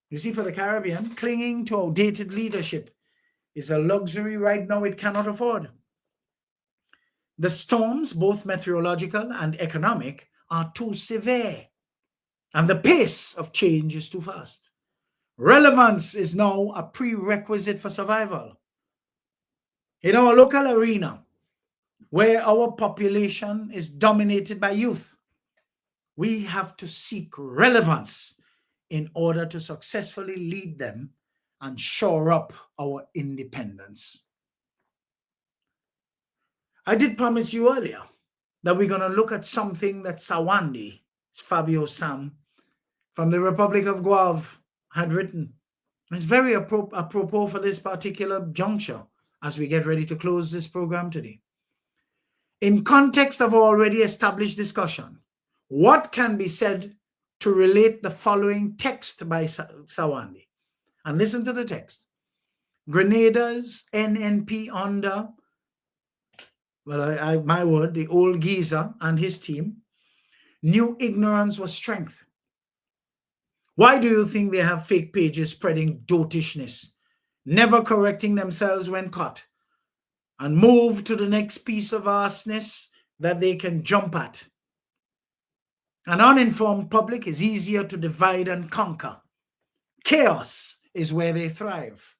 You see, for the Caribbean, clinging to outdated leadership is a luxury right now it cannot afford. The storms, both meteorological and economic, are too severe, and the pace of change is too fast. Relevance is now a prerequisite for survival. In our local arena, where our population is dominated by youth, we have to seek relevance in order to successfully lead them and shore up our independence. I did promise you earlier that we're going to look at something that Sawandi, Fabio Sam, from the Republic of Guave had written. It's very apropos for this particular juncture as we get ready to close this program today. In context of already established discussion, what can be said to relate the following text by Sawandi? And listen to the text. Grenada's NNP under, well, my word, the old geezer and his team knew ignorance was strength. Why do you think they have fake pages spreading dotishness, never correcting themselves when caught, and move to the next piece of arseness that they can jump at? An uninformed public is easier to divide and conquer. Chaos is where they thrive.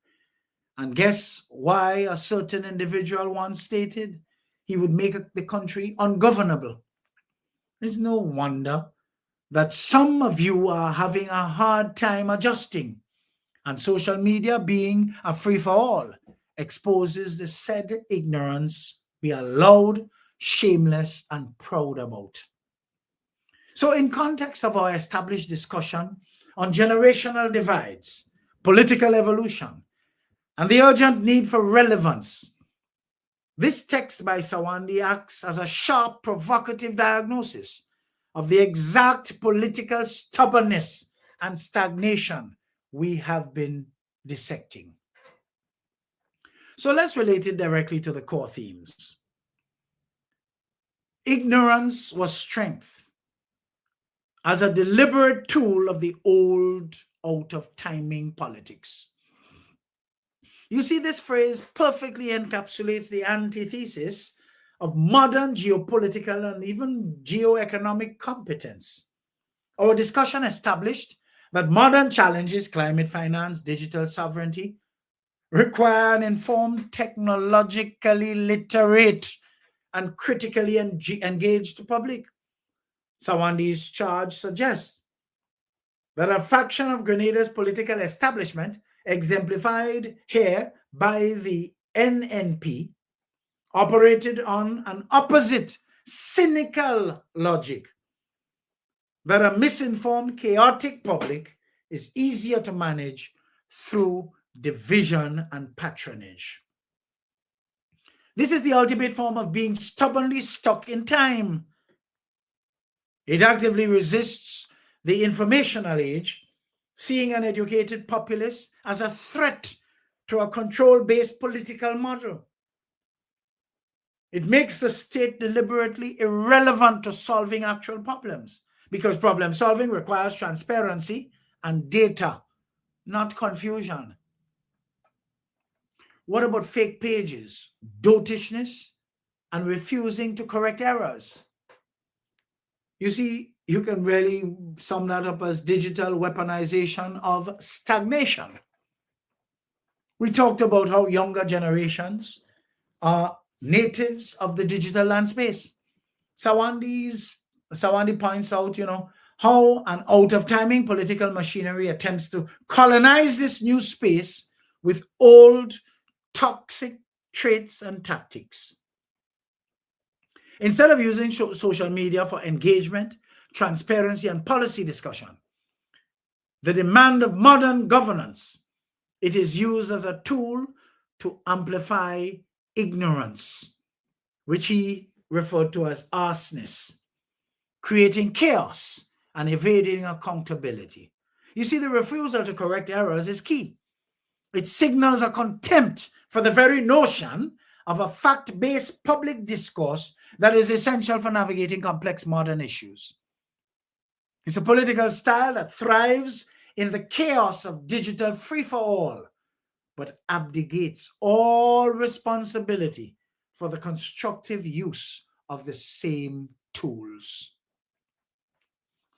And guess why a certain individual once stated he would make the country ungovernable? It's no wonder that some of you are having a hard time adjusting, and social media, being a free-for-all, exposes the said ignorance we are loud, shameless, and proud about. So in context of our established discussion on generational divides, political evolution, and the urgent need for relevance, This text by Sawandi acts as a sharp, provocative diagnosis of the exact political stubbornness and stagnation we have been dissecting. So let's relate it directly to the core themes. Ignorance was strength as a deliberate tool of the old out-of-timing politics. You see, this phrase perfectly encapsulates the antithesis of modern geopolitical and even geoeconomic competence. Our discussion established that modern challenges, climate finance, digital sovereignty, require an informed, technologically literate, and critically engaged public. Sawandi's charge suggests that a faction of Grenada's political establishment, exemplified here by the NNP, operated on an opposite, cynical logic that a misinformed, chaotic public is easier to manage through division and patronage. This is the ultimate form of being stubbornly stuck in time. It actively resists the informational age, seeing an educated populace as a threat to a control-based political model. It makes the state deliberately irrelevant to solving actual problems, because problem solving requires transparency and data, not confusion. What about fake pages, dotishness, and refusing to correct errors? You see, you can really sum that up as digital weaponization of stagnation. We talked about how younger generations are natives of the digital land space. Sawandi points out, how an out-of-timing political machinery attempts to colonize this new space with old toxic traits and tactics. Instead of using social media for engagement, transparency, and policy discussion, the demand of modern governance, it is used as a tool to amplify ignorance, which he referred to as arseness, creating chaos and evading accountability. You see, the refusal to correct errors is key. It signals a contempt for the very notion of a fact-based public discourse that is essential for navigating complex modern issues. It's a political style that thrives in the chaos of digital free-for-all, but abdicates all responsibility for the constructive use of the same tools.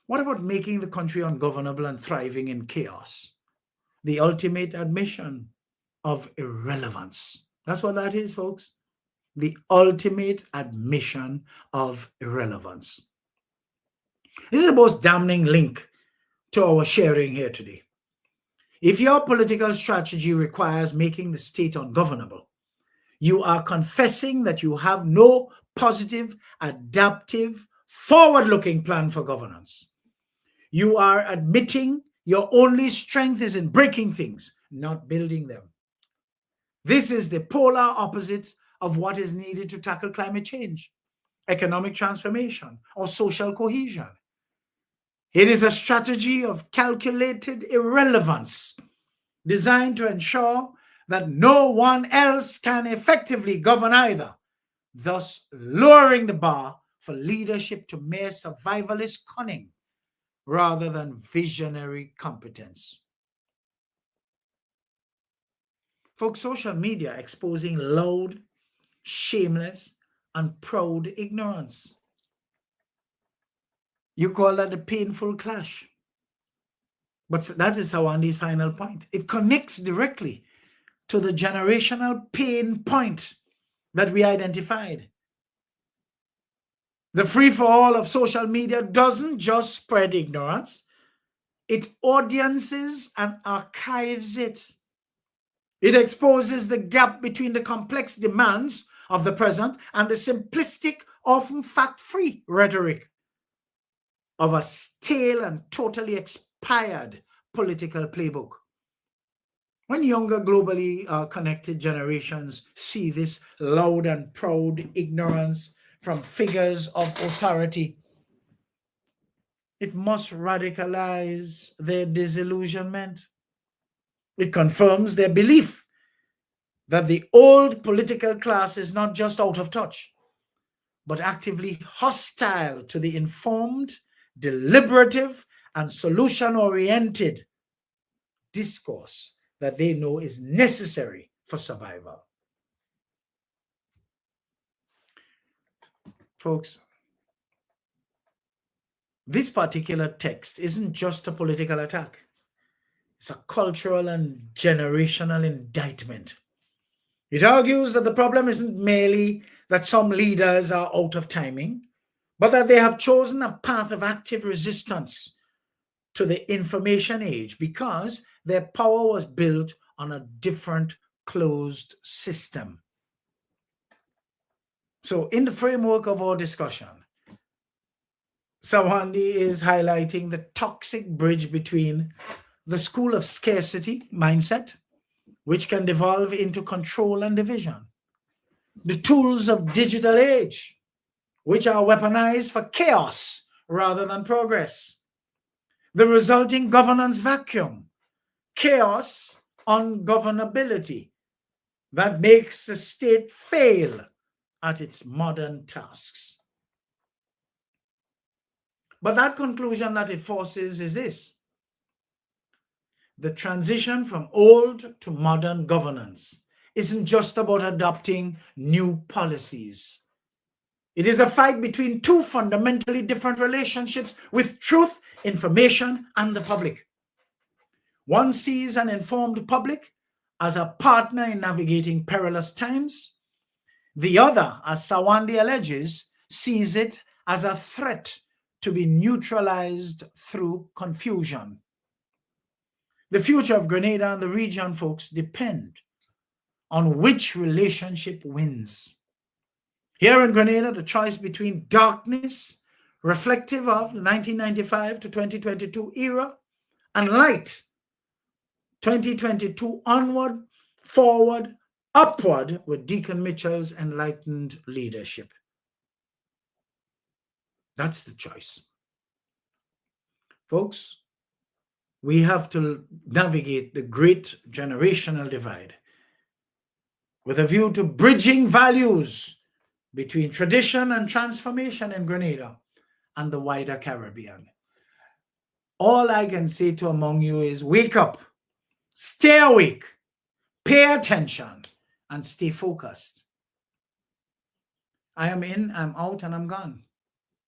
What about making the country ungovernable and thriving in chaos? The ultimate admission of irrelevance. That's what that is, folks. The ultimate admission of irrelevance. This is the most damning link to our sharing here today. If your political strategy requires making the state ungovernable, you are confessing that you have no positive, adaptive, forward-looking plan for governance. You are admitting your only strength is in breaking things, not building them. This is the polar opposite of what is needed to tackle climate change, economic transformation, or social cohesion. It is a strategy of calculated irrelevance designed to ensure that no one else can effectively govern either, thus lowering the bar for leadership to mere survivalist cunning rather than visionary competence. Folks, social media exposing loud, shameless, and proud ignorance. You call that a painful clash. But that is Sawandi's final point. It connects directly to the generational pain point that we identified. The free-for-all of social media doesn't just spread ignorance, it audiences and archives it. It exposes the gap between the complex demands of the present and the simplistic, often fact-free rhetoric of a stale and totally expired political playbook. When younger globally connected generations see this loud and proud ignorance from figures of authority, it must radicalize their disillusionment. It confirms their belief that the old political class is not just out of touch, but actively hostile to the informed, deliberative, and solution-oriented discourse that they know is necessary for survival. Folks, this particular text isn't just a political attack. It's a cultural and generational indictment. It argues that the problem isn't merely that some leaders are out of timing, but that they have chosen a path of active resistance to the information age because their power was built on a different closed system. So in the framework of our discussion, Sawandi is highlighting the toxic bridge between the school of scarcity mindset, which can devolve into control and division, the tools of digital age, which are weaponized for chaos rather than progress, the resulting governance vacuum, chaos, ungovernability that makes the state fail at its modern tasks. But that conclusion that it forces is this: the transition from old to modern governance isn't just about adopting new policies. It is a fight between two fundamentally different relationships with truth, information, and the public. One sees an informed public as a partner in navigating perilous times. The other, as Sawandi alleges, sees it as a threat to be neutralized through confusion. The future of Grenada and the region, folks, depend on which relationship wins. Here in Grenada, the choice between darkness, reflective of the 1995 to 2022 era, and light, 2022 onward, forward, upward, with Deacon Mitchell's enlightened leadership. That's the choice. Folks, we have to navigate the great generational divide with a view to bridging values between tradition and transformation in Grenada and the wider Caribbean. All I can say to among you is wake up, stay awake, pay attention, and stay focused. I am in, I'm out, and I'm gone.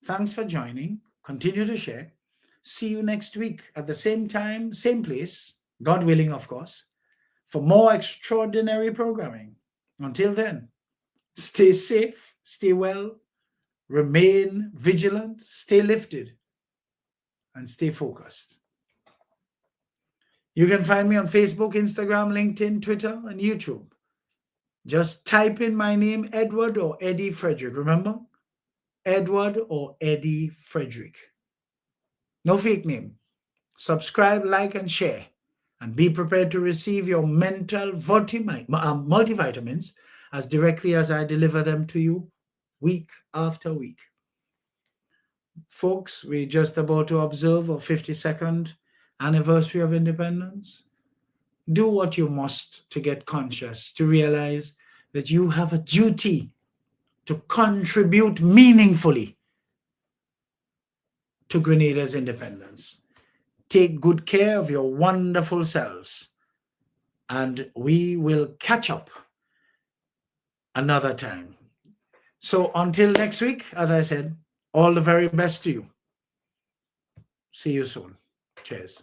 Thanks for joining. Continue to share. See you next week at the same time, same place, God willing, of course, for more extraordinary programming. Until then, stay safe, stay well, remain vigilant, stay lifted, and stay focused. You can find me on Facebook, Instagram, LinkedIn, Twitter, and YouTube. Just type in my name, Edward or Eddie Frederick. Remember? Edward or Eddie Frederick. No fake name. Subscribe, like, and share. And be prepared to receive your mental multivitamins as directly as I deliver them to you week after week. Folks, we're just about to observe our 52nd anniversary of independence. Do what you must to get conscious, to realize that you have a duty to contribute meaningfully to Grenada's independence. Take good care of your wonderful selves, and we will catch up another time. So until next week, as I said, all the very best to you. See you soon. Cheers.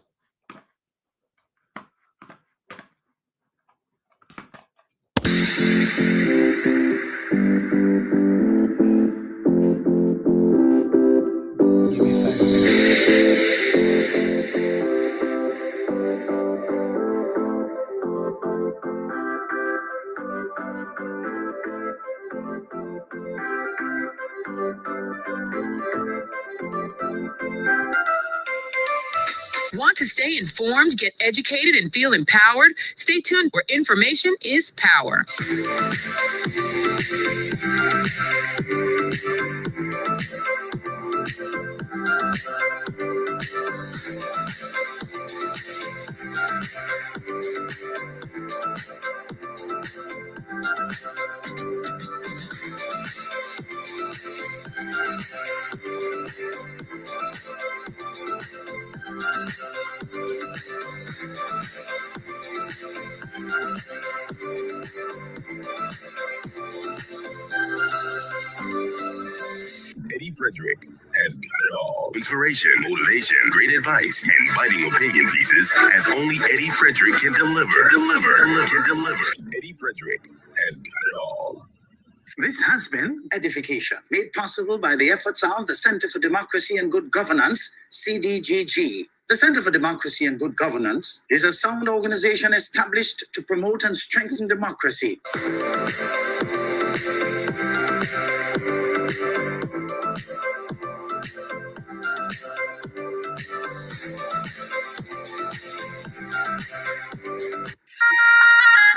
Want to stay informed, get educated, and feel empowered? Stay tuned where information is power. Eddie Frederick has got it all. Inspiration, motivation, great advice, and biting opinion pieces as only Eddie Frederick can deliver. Eddie Frederick has got it all. This has been Edification, made possible by the efforts of the Center for Democracy and Good Governance, CDGG. The Center for Democracy and Good Governance is a sound organization established to promote and strengthen democracy.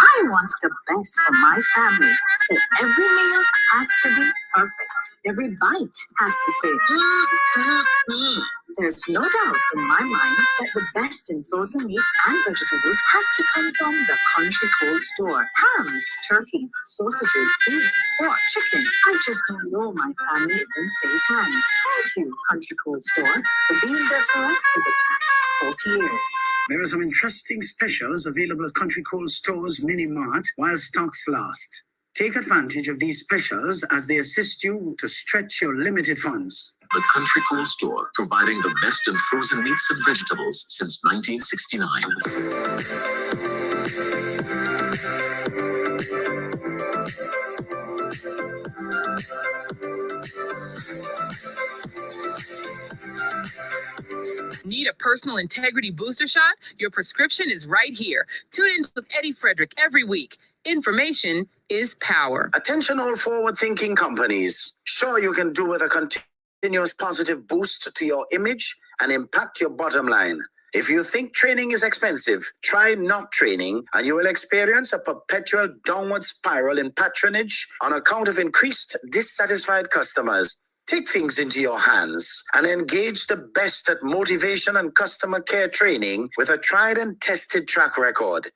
I want the best for my family, so every meal has to be perfect. Every bite has to say, There's no doubt in my mind that the best in frozen meats and vegetables has to come from the Country Cold Store. Hams, turkeys, sausages, beef, pork, chicken. I just don't know my family is in safe hands. Thank you, Country Cold Store, for being there for us for the past 40 years. There are some interesting specials available at Country Cold Store's Mini Mart while stocks last. Take advantage of these specials as they assist you to stretch your limited funds. The Country Cool Store, providing the best in frozen meats and vegetables since 1969. Need a personal integrity booster shot? Your prescription is right here. Tune in with Eddie Frederick every week. Information is power. Attention all forward-thinking companies. Sure, you can do with a continuous positive boost to your image and impact your bottom line. If you think training is expensive, try not training and you will experience a perpetual downward spiral in patronage on account of increased dissatisfied customers. Take things into your hands and engage the best at motivation and customer care training with a tried and tested track record.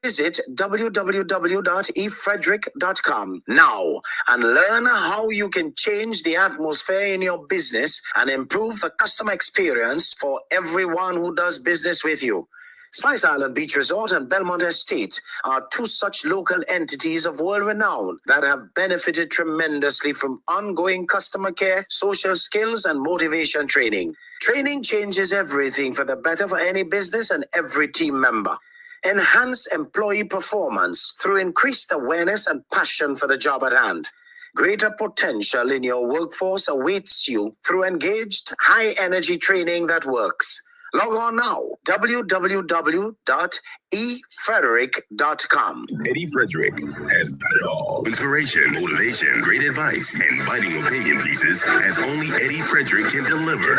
Visit www.efrederick.com now and learn how you can change the atmosphere in your business and improve the customer experience for everyone who does business with you. Spice Island Beach Resort and Belmont Estate are two such local entities of world renown that have benefited tremendously from ongoing customer care, social skills, and motivation training. Training changes everything for the better for any business and every team member. Enhance employee performance through increased awareness and passion for the job at hand. Greater potential in your workforce awaits you through engaged, high-energy training that works. Log on now, www.efrederick.com. Eddie Frederick has got it all. Inspiration, motivation, great advice, and biting opinion pieces as only Eddie Frederick can deliver.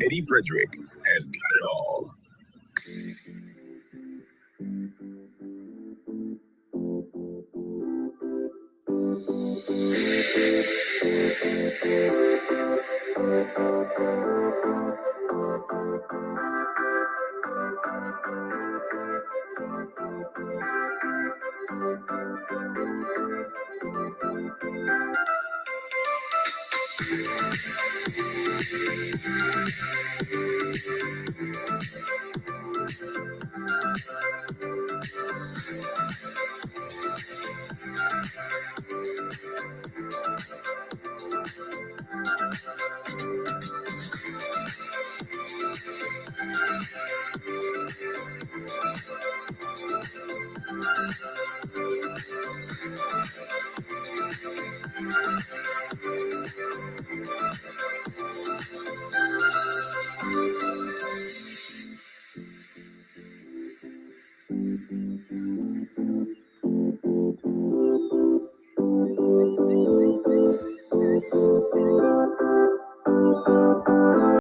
Eddie Frederick has got it all.